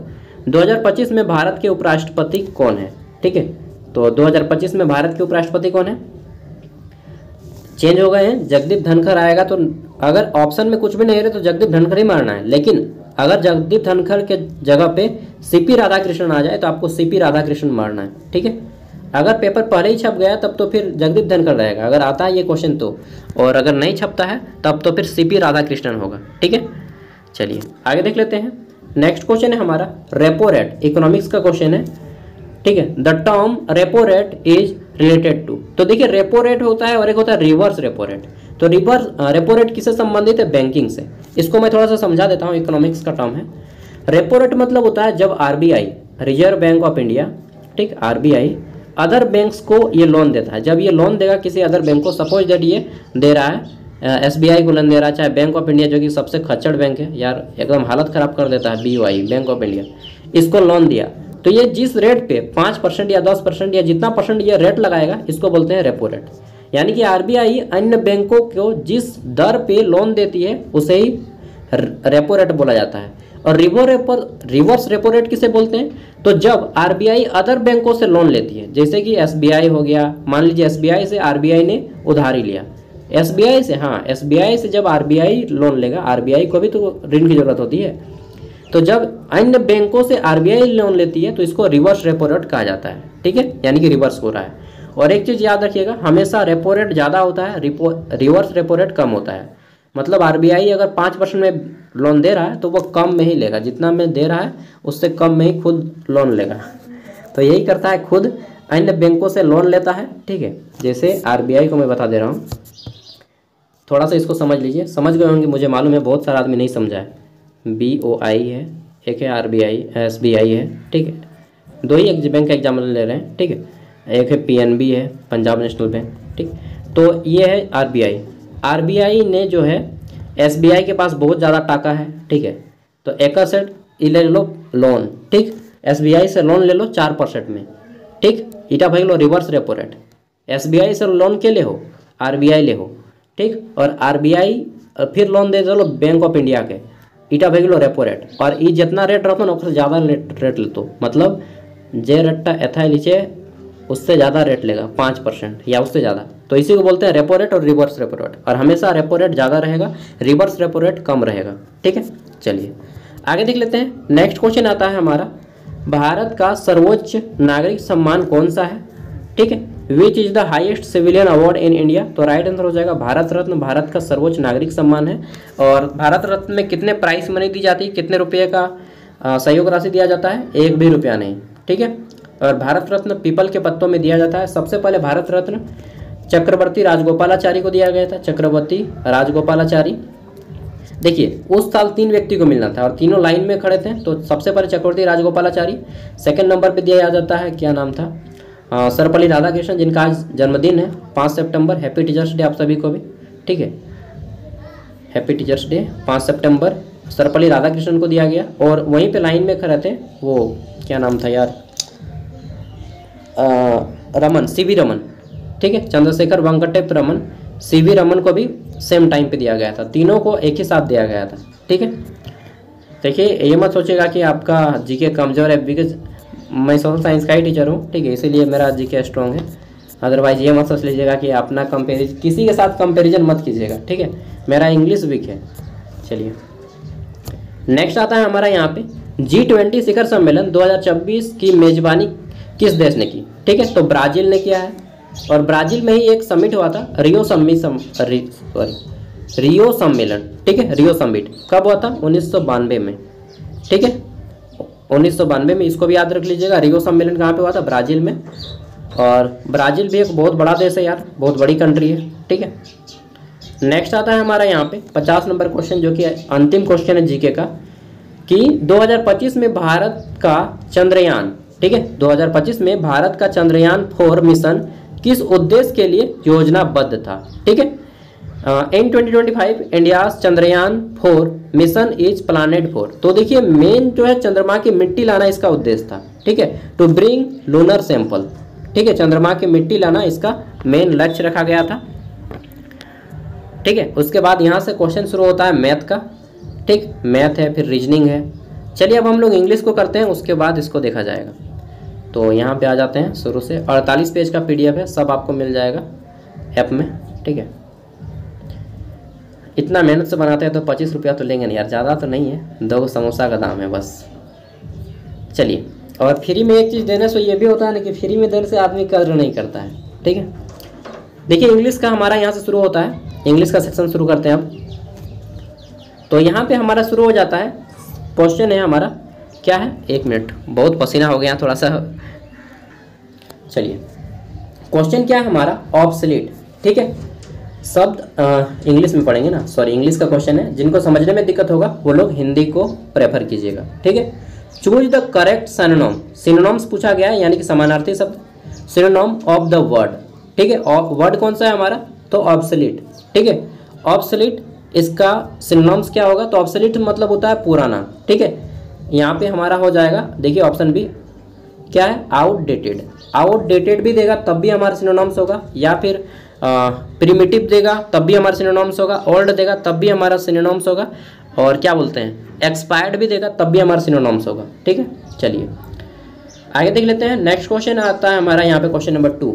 2025 में भारत के उपराष्ट्रपति कौन है? ठीक है, तो 2025 में भारत के उपराष्ट्रपति कौन है? चेंज हो गए हैं, जगदीप धनखड़ आएगा। तो अगर ऑप्शन में कुछ भी नहीं रहे तो जगदीप धनखड़ ही मारना है, लेकिन अगर जगदीप धनखड़ के जगह पे CP राधाकृष्णन आ जाए तो आपको CP राधाकृष्णन मारना है, ठीक है। अगर पेपर पहले ही छप गया तब तो फिर जगदीप धनखड़ रहेगा, अगर आता है ये क्वेश्चन तो, और अगर नहीं छपता है तब तो फिर CP राधाकृष्णन होगा, ठीक है। चलिए आगे देख लेते हैं। नेक्स्ट क्वेश्चन है हमारा रेपो रेट, इकोनॉमिक्स का क्वेश्चन है, ठीक है। The term repo rate is related to, तो देखिए रेपो रेट होता है और एक होता है रिवर्स रेपो रेट। तो रिवर्स रेपो रेट किससे संबंधित है? बैंकिंग से। इसको मैं थोड़ा सा समझा देता हूँ, इकोनॉमिक्स का टर्म है। रेपो रेट मतलब होता है जब RBI, reserve bank of India, ठीक, RBI अदर बैंक्स को ये लोन देता है। जब ये लोन देगा किसी अदर बैंक को, सपोज दैट ये दे रहा है SBI को लोन दे रहा है, चाहे बैंक ऑफ इंडिया जो कि सबसे खच्चड़ बैंक है यार, एकदम हालत ख़राब कर देता है, BOI बैंक ऑफ इंडिया, इसको लोन दिया तो ये जिस रेट पे 5% या 10% या जितना परसेंट ये रेट लगाएगा इसको बोलते हैं रेपो रेट। यानी कि RBI अन्य बैंकों को जिस दर पे लोन देती है उसे ही रेपो रेट बोला जाता है। और रिवर्स रेपो रेट किसे बोलते हैं? तो जब RBI अदर बैंकों से लोन लेती है, जैसे कि SBI हो गया, मान लीजिए SBI से RBI ने उधारी लिया, SBI से, हाँ SBI से जब RBI लोन लेगा, RBI को भी तो ऋण की जरूरत होती है, तो जब अन्य बैंकों से RBI लोन लेती है तो इसको रिवर्स रेपो रेट कहा जाता है, ठीक है, यानी कि रिवर्स हो रहा है। और एक चीज़ याद रखिएगा, हमेशा रेपो रेट ज़्यादा होता है, रिवर्स रेपो रेट कम होता है। मतलब RBI अगर 5% में लोन दे रहा है तो वो कम में ही लेगा, जितना में दे रहा है उससे कम में ही खुद लोन लेगा। तो यही करता है, खुद अन्य बैंकों से लोन लेता है, ठीक है। जैसे RBI को मैं बता दे रहा हूँ, थोड़ा सा इसको समझ लीजिए, समझ गए होंगे मुझे मालूम है, बहुत सारा आदमी नहीं समझा है। BOI है, एक है RBI, SBI है, ठीक है, दो ही एक बैंक का एग्जाम्पल ले रहे हैं, ठीक है। एक है PNB है, पंजाब नेशनल बैंक, ठीक। तो ये है RBI। RBI ने जो है SBI के पास बहुत ज़्यादा टाका है, ठीक है। तो एक सेट ले लो लोन, ठीक। SBI से लोन ले लो 4% में, ठीक। इटा भाई लो रिवर्स रेपो रेट। SBI से लोन के ले हो, RBI ले हो, ठीक। और RBI फिर लोन दे दो बैंक ऑफ इंडिया के, इटा भाई लो रेपो रेट। और ये जितना रेट रहता ना उससे ज़्यादा रेट लेतो, मतलब जे रेटा एथा नीचे उससे ज़्यादा रेट लेगा 5% या उससे ज़्यादा। तो इसी को बोलते हैं रेपो रेट और रिवर्स रेपो रेट। और हमेशा रेपो रेट ज़्यादा रहेगा, रिवर्स रेपो रेट कम रहेगा, ठीक है। चलिए आगे देख लेते हैं। नेक्स्ट क्वेश्चन आता है हमारा, भारत का सर्वोच्च नागरिक सम्मान कौन सा है, ठीक है। Which is the highest civilian award in India. तो राइट आंसर हो जाएगा भारत रत्न, भारत का सर्वोच्च नागरिक सम्मान है। और भारत रत्न में कितने प्राइस मनी दी जाती है, कितने रुपये का सहयोग राशि दिया जाता है, 1 भी रुपया नहीं, ठीक है। और भारत रत्न पीपल के पत्तों में दिया जाता है। सबसे पहले भारत रत्न चक्रवर्ती राजगोपालाचारी को दिया गया था, चक्रवर्ती राजगोपालाचारी। देखिए उस साल 3 व्यक्ति को मिलना था और तीनों लाइन में खड़े थे। तो सबसे पहले चक्रवर्ती राजगोपालाचारी, सेकंड नंबर पे दिया जाता है, क्या नाम था, सर्वपल्ली राधाकृष्णन, जिनका आज जन्मदिन है 5 सितंबर। हैप्पी टीचर्स डे आप सभी को भी, ठीक है। हैप्पी टीचर्स डे 5 सितंबर सर्वपल्ली राधाकृष्णन को दिया गया। और वहीं पे लाइन में खड़े थे वो क्या नाम था यार, रमन, CV रमन, ठीक है। चंद्रशेखर वेंकटेश रमन, CV रमन को भी सेम टाइम पे दिया गया था, तीनों को एक ही साथ दिया गया था, ठीक है। देखिए ये मत सोचेगा कि आपका GK कमज़ोर है, बिकॉज मैं सोशल साइंस का ही टीचर हूँ, ठीक है, इसीलिए मेरा GK स्ट्रॉन्ग है। अदरवाइज ये मत सोच लीजिएगा कि अपना कंपेरिजन किसी के साथ कंपेरिजन मत कीजिएगा, ठीक है। मेरा इंग्लिश वीक है। चलिए नेक्स्ट आता है हमारा यहाँ पे, G20 शिखर सम्मेलन 2024 की मेजबानी किस देश ने की, ठीक है। तो ब्राज़ील ने किया है। और ब्राज़ील में ही एक समिट हुआ था, रियो सम्मेलन, ठीक है। रियो समिट कब हुआ था, 1992 में, ठीक है। 1992 में, इसको भी याद रख लीजिएगा। रियो सम्मेलन कहाँ पे हुआ था, ब्राज़ील में। और ब्राज़ील भी एक बहुत बड़ा देश है यार, बहुत बड़ी कंट्री है, ठीक है। नेक्स्ट आता है हमारा यहाँ पे 50 नंबर क्वेश्चन, जो कि अंतिम क्वेश्चन है GK का, कि 2025 में भारत का चंद्रयान, ठीक है, 2025 में भारत का चंद्रयान 4 मिशन किस उद्देश्य के लिए योजनाबद्ध था, ठीक है। इन 2025 India Chandrayaan 4 mission is planet 4। तो देखिए मेन जो है चंद्रमा की मिट्टी लाना इसका उद्देश्य था, ठीक है, टू ब्रिंग लूनर सैंपल, ठीक है। चंद्रमा की मिट्टी लाना इसका मेन लक्ष्य रखा गया था, ठीक है। उसके बाद यहाँ से क्वेश्चन शुरू होता है मैथ का, ठीक, मैथ है, फिर रीजनिंग है। चलिए अब हम लोग इंग्लिश को करते हैं, उसके बाद इसको देखा जाएगा। तो यहाँ पे आ जाते हैं शुरू से। 48 पेज का PDF है, सब आपको मिल जाएगा ऐप में, ठीक है। इतना मेहनत से बनाते हैं तो 25 रुपया तो लेंगे नहीं यार, ज़्यादा तो नहीं है, 2 समोसा का दाम है बस। चलिए, और फ्री में एक चीज़ देने से ये भी होता है ना कि फ्री में देने से आदमी कदर नहीं करता है, ठीक है। देखिए इंग्लिश का हमारा यहाँ से शुरू होता है, इंग्लिश का सेक्शन शुरू करते हैं अब। तो यहाँ पे हमारा शुरू हो जाता है, क्वेश्चन है हमारा क्या है, 1 मिनट, बहुत पसीना हो गया थोड़ा सा। चलिए क्वेश्चन क्या है हमारा, ऑब्सलीट, ठीक है। शब्द इंग्लिश में पढ़ेंगे ना, सॉरी इंग्लिश का क्वेश्चन है। जिनको समझने में दिक्कत होगा वो लोग हिंदी को प्रेफर कीजिएगा, ठीक है। Choose the correct synonym, synonyms पूछा गया है, यानी कि समानार्थी शब्द, सिनोनिम ऑफ द वर्ड, ठीक है। वर्ड कौन सा है हमारा, तो ऑब्सलीट, ठीक है। ऑब्सलीट इसका सिनोनिम्स क्या होगा, तो ऑब्सलीट मतलब होता है पुराना, ठीक है। यहाँ पे हमारा हो जाएगा, देखिए ऑप्शन बी क्या है, आउटडेटेड। आउटडेटेड भी देगा तब भी हमारा सिनोनिम्स होगा, या फिर प्रिमिटिव देगा तब भी हमारा सिनोनिम्स होगा, ओल्ड देगा तब भी हमारा सिनोनिम्स होगा, और क्या बोलते हैं एक्सपायर्ड भी देगा तब भी हमारा सिनोनिम्स होगा, ठीक है। चलिए आगे देख लेते हैं। नेक्स्ट क्वेश्चन आता है हमारा यहाँ पे क्वेश्चन नंबर 2।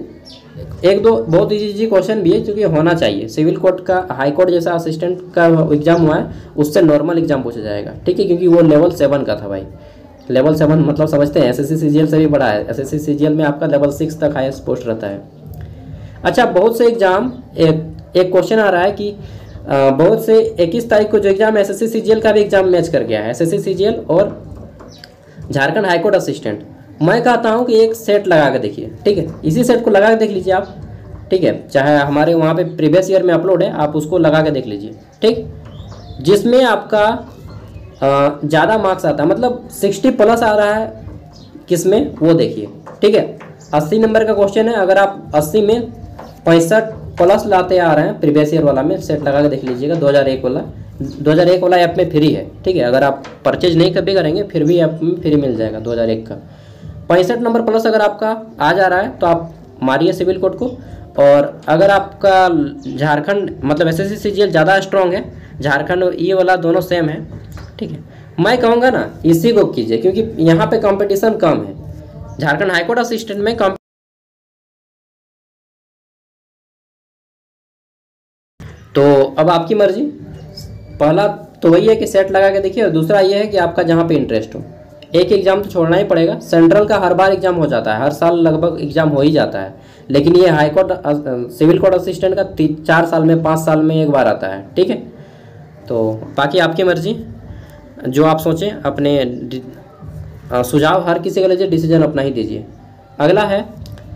एक दो बहुत इजी क्वेश्चन भी है, क्योंकि होना चाहिए। सिविल कोर्ट का, हाई कोर्ट जैसा असिस्टेंट का एग्जाम हुआ है, उससे नॉर्मल एग्जाम पूछा जाएगा, ठीक है, क्योंकि वो लेवल 7 का था भाई। लेवल 7 मतलब समझते हैं, SSC CGL से भी बड़ा है। SSC CGL में आपका लेवल 6 तक हाईएस्ट पोस्ट रहता है। अच्छा, बहुत से एग्जाम, एक क्वेश्चन आ रहा है कि बहुत से 21 तारीख को जो एग्जाम SSC CGL का भी एग्जाम मैच कर गया है, SSC CGL और झारखंड हाईकोर्ट असिस्टेंट। मैं कहता हूं कि एक सेट लगा के देखिए, ठीक है, इसी सेट को लगा के देख लीजिए आप, ठीक है। चाहे हमारे वहाँ पे प्रीवियस ईयर में अपलोड है, आप उसको लगा के देख लीजिए, ठीक, जिसमें आपका ज़्यादा मार्क्स आता है, मतलब 60+ आ रहा है किस में वो देखिए, ठीक है। 80 नंबर का क्वेश्चन है। अगर आप 80 में 65 प्लस लाते आ रहे हैं, प्रीवियस ईयर वाला में सेट लगा के देख लीजिएगा। 2001 वाला ऐप में फ्री है, ठीक है। अगर आप परचेज नहीं कभी करेंगे फिर भी ऐप में फ्री मिल जाएगा 2001 का। 65 नंबर प्लस अगर आपका आ जा रहा है तो आप मारिए सिविल कोड को। और अगर आपका झारखंड मतलब SSC CGL ज़्यादा स्ट्रॉन्ग है, झारखंड और ये वाला दोनों सेम है, ठीक है, मैं कहूँगा ना इसी को कीजिए, क्योंकि यहाँ पे कंपटीशन कम है। झारखंड हाईकोर्ट असिस्टेंट में तो अब आपकी मर्जी। पहला तो वही है कि सेट लगा के देखिए, और दूसरा ये है कि आपका जहाँ पे इंटरेस्ट हो। एक एग्जाम तो छोड़ना ही पड़ेगा। सेंट्रल का हर बार एग्जाम हो जाता है, हर साल लगभग एग्जाम हो ही जाता है, लेकिन ये high court civil court assistant का 4 साल में 5 साल में एक बार आता है, ठीक है। तो बाकी आपकी मर्जी, जो आप सोचें अपने सुझाव हर किसी का लीजिए, डिसीजन अपना ही दीजिए। अगला है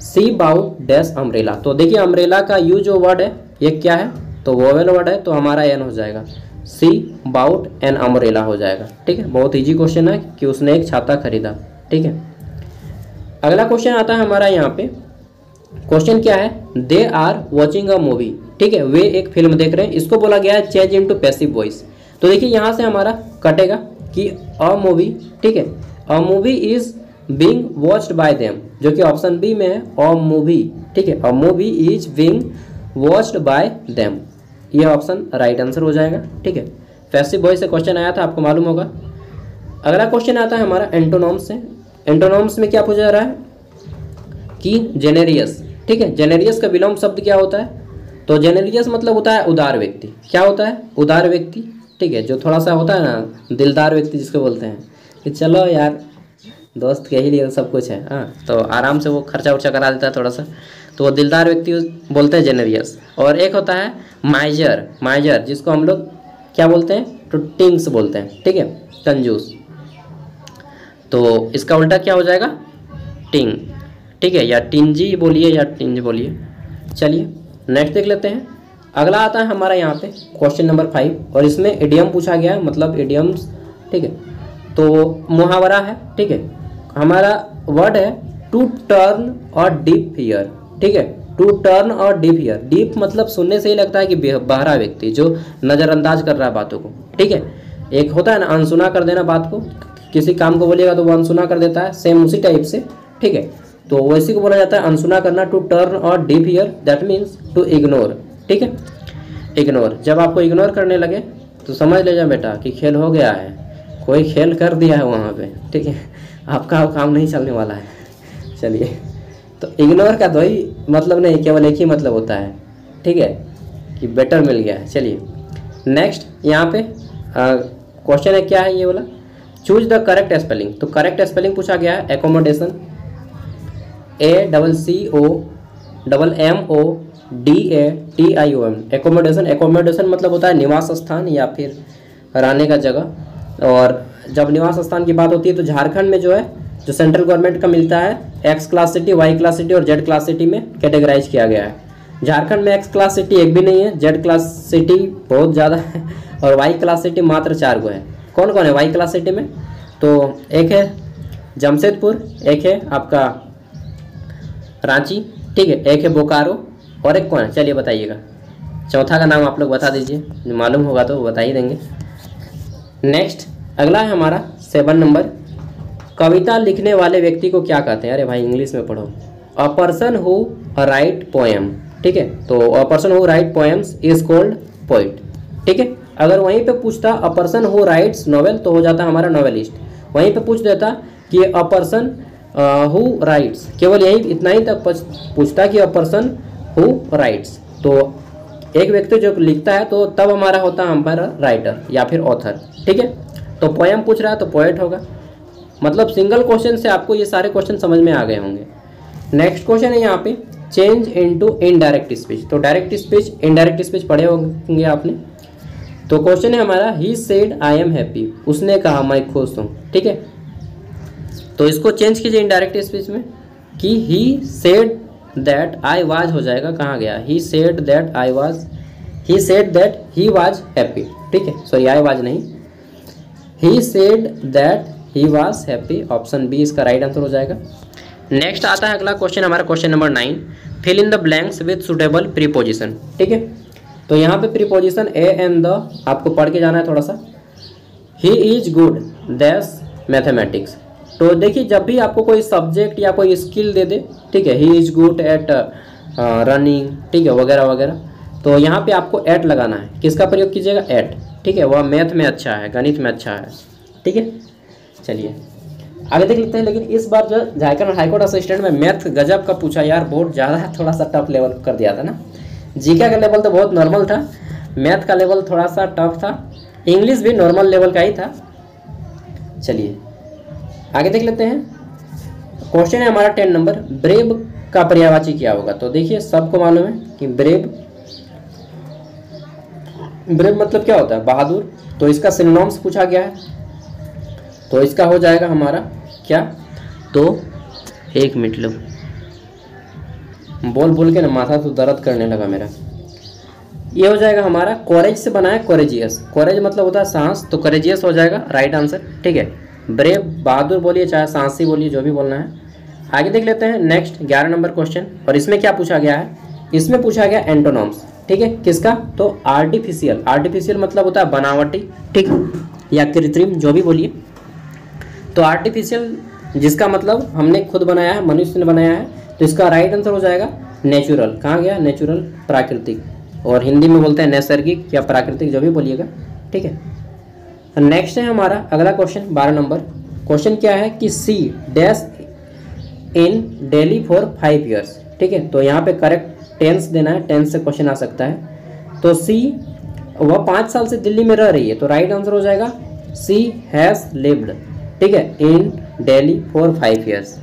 सी बाउट डैश अम्ब्रेला। तो देखिए अम्ब्रेला का यू जो वर्ड है ये क्या है, तो वोवेल वर्ड है, तो हमारा एन हो जाएगा, सी बाउट एन अम्ब्रेला हो जाएगा, ठीक है। बहुत इजी क्वेश्चन है कि उसने एक छाता खरीदा, ठीक है। अगला क्वेश्चन आता है हमारा यहाँ पे। क्वेश्चन क्या है, they are watching a movie, ठीक है, वे एक फिल्म देख रहे हैं। इसको बोला गया है चेंज इनटू पैसिव वॉइस। तो देखिए यहाँ से हमारा कटेगा कि अ मूवी, ठीक है, a movie is being watched bye them, जो कि ऑप्शन बी में है, अ मूवी, ठीक है, a movie is being watched bye them, ये ऑप्शन राइट आंसर हो जाएगा, ठीक है। पैसिव वॉइस से क्वेश्चन आया था, आपको मालूम होगा। अगला क्वेश्चन आता है हमारा एंटोनॉम्स से। एंटोनॉम्स में क्या पूछा जा रहा है कि जेनेरियस, ठीक है, जेनेरियस का विलोम शब्द क्या होता है, तो जेनेरियस मतलब होता है उदार व्यक्ति। क्या होता है, उदार व्यक्ति, ठीक है, जो थोड़ा सा होता है ना दिलदार व्यक्ति जिसको बोलते हैं कि चलो यार दोस्त के ही लिए सब कुछ है, हाँ, तो आराम से वो खर्चा उर्चा करा देता है थोड़ा सा, तो वो दिलदार व्यक्ति बोलते हैं जेनेरियस। और एक होता है माइजर, माइजर जिसको हम लोग क्या बोलते हैं, तो टिंग्स बोलते हैं, ठीक है, कंजूस। तो इसका उल्टा क्या हो जाएगा, टिंग, ठीक है, या टिंजी बोलिए या टिंज बोलिए। चलिए नेक्स्ट देख लेते हैं। अगला आता है हमारा यहाँ पे क्वेश्चन नंबर 5, और इसमें इडियम पूछा गया है, मतलब इडियम्स, ठीक है, तो मुहावरा है, ठीक है। हमारा वर्ड है टू टर्न और डीप हियर, ठीक है, टू टर्न और डीप हियर। डीप मतलब सुनने से ही लगता है कि बहरा व्यक्ति जो नज़रअंदाज कर रहा है बातों को, ठीक है। एक होता है ना अनसुना कर देना बात को, किसी काम को बोलिएगा तो वो अनसुना कर देता है, सेम उसी टाइप से, ठीक है। तो वैसे को बोला जाता है अनसुना करना, टू टर्न और deaf ear, that means to ignore, ठीक है, इग्नोर। जब आपको इग्नोर करने लगे तो समझ ले जा बेटा कि खेल हो गया है, कोई खेल कर दिया है वहाँ पे, ठीक है, आपका काम नहीं चलने वाला है। चलिए, तो इग्नोर का दो ही मतलब नहीं, केवल एक ही मतलब होता है, ठीक है, कि बेटर मिल गया है। चलिए नेक्स्ट यहाँ पे क्वेश्चन है, क्या है ये वाला, चूज द करेक्ट स्पेलिंग। तो करेक्ट स्पेलिंग पूछा गया है एकोमोडेशन, ACCOMMODATION, एकोमोडेशन। एकोमोडेशन मतलब होता है निवास स्थान या फिर रहने का जगह। और जब निवास स्थान की बात होती है तो झारखंड में जो है, जो सेंट्रल गवर्नमेंट का मिलता है, X class city, Y class city और जेड क्लास सिटी में कैटेगराइज किया गया है। झारखंड में एक्स क्लास सिटी एक भी नहीं है, जेड क्लास सिटी बहुत ज़्यादा है, और वाई क्लास सिटी मात्र 4 गो है। कौन कौन है वाई क्लास सिटी में, तो एक है जमशेदपुर, एक है आपका रांची, ठीक है, एक है बोकारो, और एक कौन है, चलिए बताइएगा। चौथा का नाम आप लोग बता दीजिए, मालूम होगा तो बता ही देंगे। नेक्स्ट अगला है हमारा 7 नंबर, कविता लिखने वाले व्यक्ति को क्या कहते हैं। अरे भाई इंग्लिश में पढ़ो। A person who right poem, ठीक है, तो a person who write poems is called poet, ठीक है। अगर वहीं पे पूछता a person who rights novel तो हो जाता हमारा नॉवेलिस्ट। वहीं पे पूछ देता कि अ पर्सन हु राइट्स, केवल यही इतना ही तक पूछता कि अ पर्सन हु राइट्स, तो एक व्यक्ति जो लिखता है तो तब हमारा होता है हमारा राइटर या फिर ऑथर, ठीक है। तो पोएम पूछ रहा है तो पोएट होगा। मतलब सिंगल क्वेश्चन से आपको ये सारे क्वेश्चन समझ में आ गए होंगे। नेक्स्ट क्वेश्चन है यहाँ पे चेंज इनटू इनडायरेक्ट स्पीच। तो डायरेक्ट स्पीच, इनडायरेक्ट स्पीच पढ़े होंगे आपने। तो क्वेश्चन है हमारा he said I am happy, उसने कहा मैं खुश हूँ, ठीक है। तो इसको चेंज कीजिए इनडायरेक्ट स्पीच में कि he said that I was हो जाएगा, कहाँ गया, he said that I was, he said that he was happy, ठीक है, सॉरी आई वाज नहीं, he said that he was happy, option B इसका राइट आंसर हो जाएगा। नेक्स्ट आता है अगला क्वेश्चन हमारा, question number 9, fill in the blanks with suitable preposition. ठीक है, तो यहाँ पे प्रीपोजिशन ए एंड द आपको पढ़ के जाना है थोड़ा सा। He is good these mathematics, तो देखिए जब भी आपको कोई सब्जेक्ट या कोई स्किल दे दे, ठीक है, he is good at running, ठीक है, वगैरह वगैरह, तो यहाँ पे आपको एट लगाना है। किसका प्रयोग कीजिएगा? एट, ठीक है, वह मैथ में अच्छा है, गणित में अच्छा है। ठीक है, चलिए आगे देख लेते हैं। लेकिन इस बार जो झारखंड हाईकोर्ट असिस्टेंट में मैथ गजब का पूछा यार, बहुत ज़्यादा थोड़ा सा टफ लेवल कर दिया था ना। जीके का लेवल तो बहुत नॉर्मल था, मैथ का लेवल थोड़ा सा टफ था, इंग्लिश भी नॉर्मल लेवल का ही था। चलिए आगे देख लेते हैं। क्वेश्चन है हमारा 10 नंबर, ब्रेव का पर्यायवाची क्या होगा? तो देखिए सबको मालूम है कि ब्रेव मतलब क्या होता है? बहादुर। तो इसका सिनोनिम्स पूछा गया है, तो इसका हो जाएगा हमारा क्या? तो एक मिनट लो, बोल के ना माथा तो दर्द करने लगा मेरा। ये हो जाएगा हमारा कोरेज से बना है कोरेजियस। कोरेज मतलब होता है साहस, तो कोरेजियस हो जाएगा राइट आंसर। ठीक है, ब्रेव बहादुर बोलिए चाहे साहसी बोलिए, जो भी बोलना है। आगे देख लेते हैं नेक्स्ट 11 नंबर क्वेश्चन, और इसमें क्या पूछा गया है? इसमें पूछा गया एंटोनॉम्स। ठीक है, किसका? तो आर्टिफिशियल। आर्टिफिशियल मतलब होता है बनावटी, ठीक, या कृत्रिम, जो भी बोलिए। तो आर्टिफिशियल जिसका मतलब हमने खुद बनाया है, मनुष्य ने बनाया है, तो इसका राइट आंसर हो जाएगा नेचुरल। कहाँ गया? नेचुरल, प्राकृतिक, और हिंदी में बोलते हैं नैसर्गिक या प्राकृतिक, जो भी बोलिएगा। ठीक है, नेक्स्ट है हमारा अगला क्वेश्चन 12 नंबर। क्वेश्चन क्या है कि she dash in Delhi for 5 years. ठीक है, तो यहाँ पे करेक्ट टेंस देना है, टेंस से क्वेश्चन आ सकता है। तो सी वह 5 साल से दिल्ली में रह रही है, तो राइट आंसर हो जाएगा सी हैज़ लिव्ड, ठीक है, इन दिल्ली फॉर 5 ईयर्स।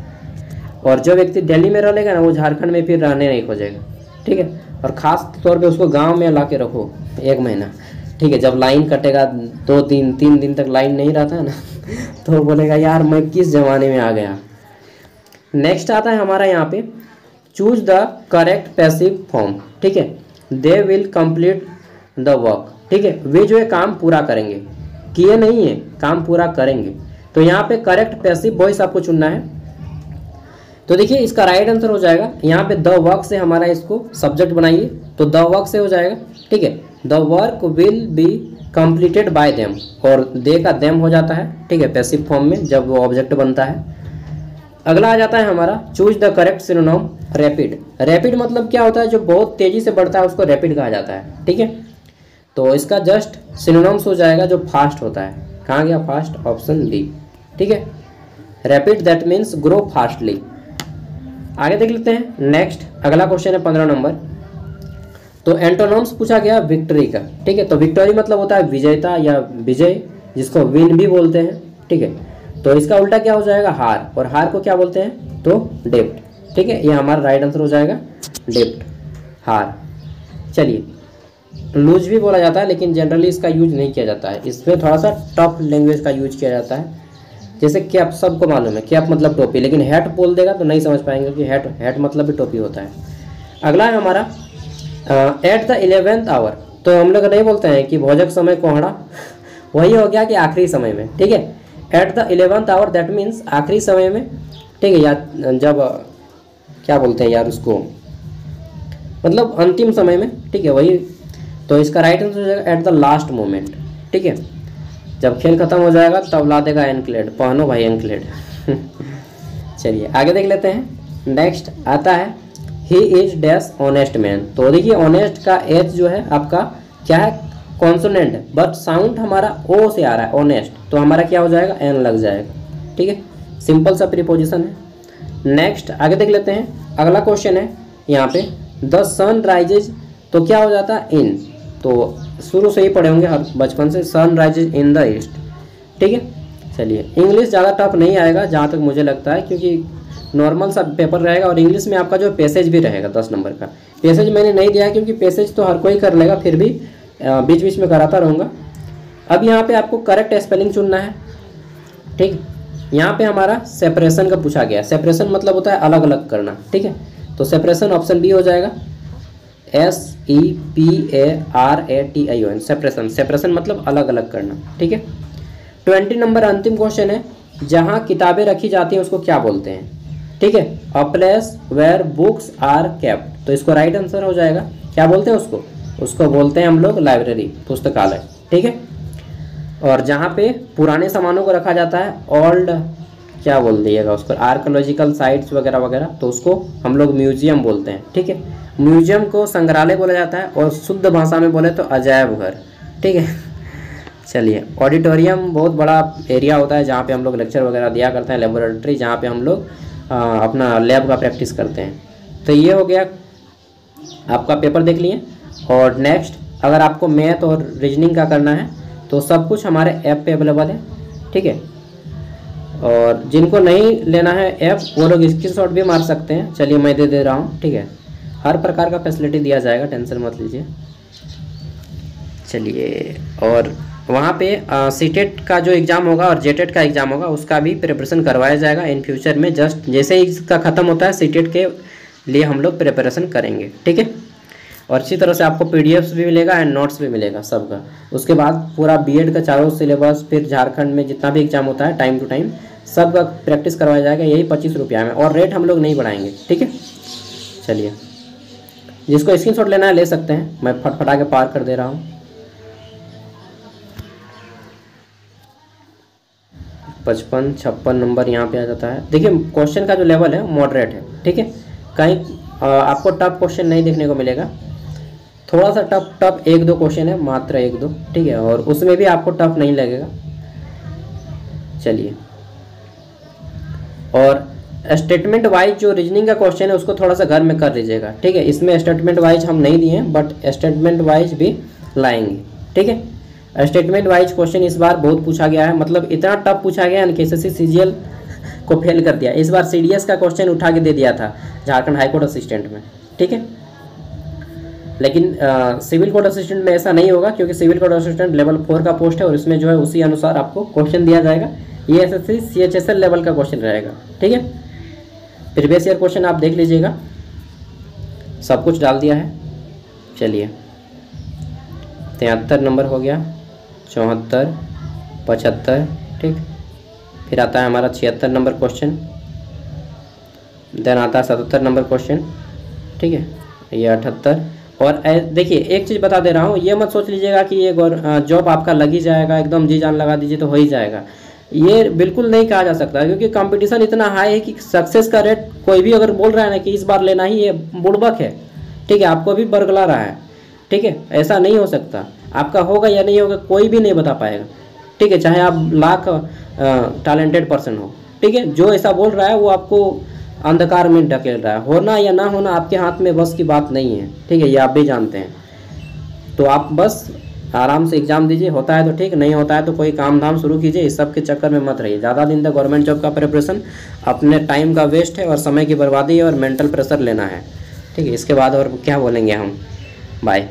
और जो व्यक्ति दिल्ली में रह लेगा ना, वो झारखंड में फिर रहने नहीं खोजेगा। ठीक है, और ख़ास तौर पे उसको गांव में ला के रखो 1 महीना। ठीक है, जब लाइन कटेगा 2-3 दिन तक लाइन नहीं रहता है ना, तो बोलेगा यार मैं किस ज़माने में आ गया। नेक्स्ट आता है हमारा यहाँ पे, choose the correct passive form. ठीक है, they will complete the work. ठीक है, वे जो है काम पूरा करेंगे, किए नहीं है, काम पूरा करेंगे। तो यहाँ पे करेक्ट पैसिव वॉइस आपको चुनना है। तो देखिए इसका राइट आंसर हो जाएगा यहाँ पे द वर्क से हमारा इसको सब्जेक्ट बनाइए, तो द वर्क से हो जाएगा। ठीक है, the work will be completed by them, और दे का देम हो जाता है। ठीक है, पैसिव फॉर्म में जब वो ऑब्जेक्ट बनता है। अगला आ जाता है हमारा choose the correct synonym rapid. Rapid मतलब क्या होता है? जो बहुत तेजी से बढ़ता है उसको रैपिड कहा जाता है। ठीक है, तो इसका जस्ट सिनोनिम्स हो जाएगा जो फास्ट होता है। कहाँ गया फास्ट? Option B. ठीक है, rapid that means grow fastly. आगे देख लेते हैं नेक्स्ट अगला क्वेश्चन है 15 नंबर। तो एंटोनम्स पूछा गया विक्ट्री का। ठीक है, तो विक्टोरी मतलब होता है विजेता या विजय, जिसको विन भी बोलते हैं। ठीक है, तो इसका उल्टा क्या हो जाएगा? हार, और हार को क्या बोलते हैं? तो डेप्ट। ठीक है, ये हमारा राइट आंसर हो जाएगा डेप्ट, हार। चलिए लूज भी बोला जाता है, लेकिन जनरली इसका यूज नहीं किया जाता है, इसमें थोड़ा सा टफ लैंग्वेज का यूज किया जाता है। जैसे कैप सबको मालूम है, कैप मतलब टोपी, लेकिन हैट बोल देगा तो नहीं समझ पाएंगे कि हैट मतलब भी टोपी होता है। अगला है हमारा एट द 11th आवर। तो हम लोग नहीं बोलते हैं कि भोजक समय कोहड़ा, वही हो गया कि आखिरी समय में। ठीक है, at the 11th hour that means आखिरी समय में। ठीक है, या जब क्या बोलते हैं यार उसको, मतलब अंतिम समय में। ठीक है, वही। तो इसका राइट आंसर हो जाएगा एट द लास्ट मोमेंट। ठीक है, जब खेल खत्म हो जाएगा तब ला देगा एंकलेट, पहनो भाई एंकलेट। चलिए आगे देख लेते हैं। नेक्स्ट आता है he is dash honest man. तो देखिए ऑनेस्ट का एच जो है आपका क्या है? कॉन्सोनेंट, बट साउंड हमारा ओ से आ रहा है ऑनेस्ट, तो हमारा क्या हो जाएगा? एन लग जाएगा। ठीक है, सिंपल सा प्रीपोजिशन है। नेक्स्ट आगे देख लेते हैं। अगला क्वेश्चन है यहाँ पे द सन राइजेज, तो क्या हो जाता है? इन। तो शुरू से ही पढ़े होंगे हर बचपन से, sun rises in the east. ठीक है, चलिए इंग्लिश ज़्यादा टफ नहीं आएगा जहाँ तक मुझे लगता है, क्योंकि नॉर्मल सा पेपर रहेगा, और इंग्लिश में आपका जो पैसेज भी रहेगा 10 नंबर का। पैसेज मैंने नहीं दिया है क्योंकि पैसेज तो हर कोई कर लेगा, फिर भी बीच बीच में कराता रहूँगा। अब यहाँ पे आपको करेक्ट स्पेलिंग चुनना है। ठीक, यहाँ पे हमारा सेपरेशन का पूछा गया। सेपरेशन मतलब होता है अलग अलग करना। ठीक है, तो सेपरेशन ऑप्शन बी हो जाएगा, SEPARATION, सेपरेशन। सेपरेशन मतलब अलग अलग करना। ठीक है, 20 नंबर अंतिम क्वेश्चन है जहाँ किताबें रखी जाती हैं उसको क्या बोलते हैं? ठीक है, a place where books are kept. तो इसको राइट आंसर हो जाएगा, क्या बोलते हैं उसको? उसको बोलते हैं हम लोग लाइब्रेरी, पुस्तकालय। ठीक है, और जहाँ पे पुराने सामानों को रखा जाता है, ओल्ड क्या बोल दिएगा उसको, आर्कोलॉजिकल साइट्स वगैरह वगैरह, तो उसको हम लोग म्यूजियम बोलते हैं। ठीक है, म्यूजियम को संग्रहालय बोला जाता है, और शुद्ध भाषा में बोले तो अजायब घर। ठीक है, चलिए, ऑडिटोरियम बहुत बड़ा एरिया होता है जहाँ पे हम लोग लेक्चर वगैरह दिया करते हैं, लेबोरेटरी जहाँ पे हम लोग अपना लैब का प्रैक्टिस करते हैं। तो ये हो गया, आपका पेपर देख लिए। और नेक्स्ट, अगर आपको मैथ और रीजनिंग का करना है तो सब कुछ हमारे ऐप पे अवेलेबल है। ठीक है, और जिनको नहीं लेना है ऐप, वो लोग स्क्रीनशॉट भी मार सकते हैं। चलिए, मैं दे रहा हूँ। ठीक है, हर प्रकार का फैसिलिटी दिया जाएगा, टेंशन मत लीजिए। चलिए, और वहाँ पे सीटेट का जो एग्ज़ाम होगा और जेटेट का एग्ज़ाम होगा उसका भी प्रिपरेशन करवाया जाएगा इन फ्यूचर में। जस्ट जैसे ही इसका ख़त्म होता है, सीटेट के लिए हम लोग प्रिपरेशन करेंगे। ठीक है, और इसी तरह से आपको पीडीएफ्स भी मिलेगा एंड नोट्स भी मिलेगा सबका। उसके बाद पूरा बीएड का चारों सिलेबस, फिर झारखंड में जितना भी एग्ज़ाम होता है टाइम टू टाइम सबका प्रैक्टिस करवाया जाएगा, यही 25 रुपया में, और रेट हम लोग नहीं बढ़ाएंगे। ठीक है, चलिए, जिसको स्क्रीनशॉट लेना है ले सकते हैं, मैं फटफटा के पार कर दे रहा हूँ। 55, 56 नंबर यहाँ पे आ जाता है। देखिए, क्वेश्चन का जो लेवल है मॉडरेट है। ठीक है, कहीं आपको टफ क्वेश्चन नहीं देखने को मिलेगा, थोड़ा सा टफ 1-2 क्वेश्चन है, मात्र 1-2। ठीक है, और उसमें भी आपको टफ नहीं लगेगा। चलिए, और स्टेटमेंट वाइज जो रीजनिंग का क्वेश्चन है उसको थोड़ा सा घर में कर लीजिएगा। ठीक है, इसमें स्टेटमेंट वाइज हम नहीं दिए हैं, बट स्टेटमेंट वाइज भी लाएंगे। ठीक है, स्टेटमेंट वाइज क्वेश्चन इस बार बहुत पूछा गया है, मतलब इतना टफ पूछा गया है कि एसएससी सीजीएल को फेल कर दिया। इस बार सीडीएस का क्वेश्चन उठा के दे दिया था झारखंड हाईकोर्ट असिस्टेंट में। ठीक है, लेकिन सिविल कोर्ट असिस्टेंट में ऐसा नहीं होगा, क्योंकि सिविल कोर्ट असिस्टेंट लेवल 4 का पोस्ट है, और इसमें जो है उसी अनुसार आपको क्वेश्चन दिया जाएगा। ये एसएससी सीएचएसएल लेवल का क्वेश्चन रहेगा। ठीक है, प्रीवियस ईयर क्वेश्चन आप देख लीजिएगा, सब कुछ डाल दिया है। चलिए, 73 नंबर हो गया, 74, 75। ठीक, फिर आता है हमारा 76 नंबर क्वेश्चन, देन आता है 77 नंबर क्वेश्चन। ठीक है, ये 78। और देखिए, एक चीज़ बता दे रहा हूँ, ये मत सोच लीजिएगा कि ये जॉब आपका लग ही जाएगा, एकदम जी जान लगा दीजिए तो हो ही जाएगा। ये बिल्कुल नहीं कहा जा सकता, क्योंकि कंपटीशन इतना हाई है कि सक्सेस का रेट, कोई भी अगर बोल रहा है ना कि इस बार लेना ही, ये बुड़बक है। ठीक है, आपको भी बरगला रहा है। ठीक है, ऐसा नहीं हो सकता, आपका होगा या नहीं होगा कोई भी नहीं बता पाएगा। ठीक है, चाहे आप लाख टैलेंटेड पर्सन हो। ठीक है, जो ऐसा बोल रहा है वो आपको अंधकार में ढकेल रहा है। होना या ना होना आपके हाथ में बस की बात नहीं है। ठीक है, ये आप भी जानते हैं। तो आप बस आराम से एग्ज़ाम दीजिए, होता है तो ठीक, नहीं होता है तो कोई काम धाम शुरू कीजिए। इस सब के चक्कर में मत रहिए। ज़्यादा दिन तक गवर्नमेंट जॉब का प्रिपरेशन अपने टाइम का वेस्ट है, और समय की बर्बादी है, और मेंटल प्रेशर लेना है। ठीक है, इसके बाद और क्या बोलेंगे हम। बाय।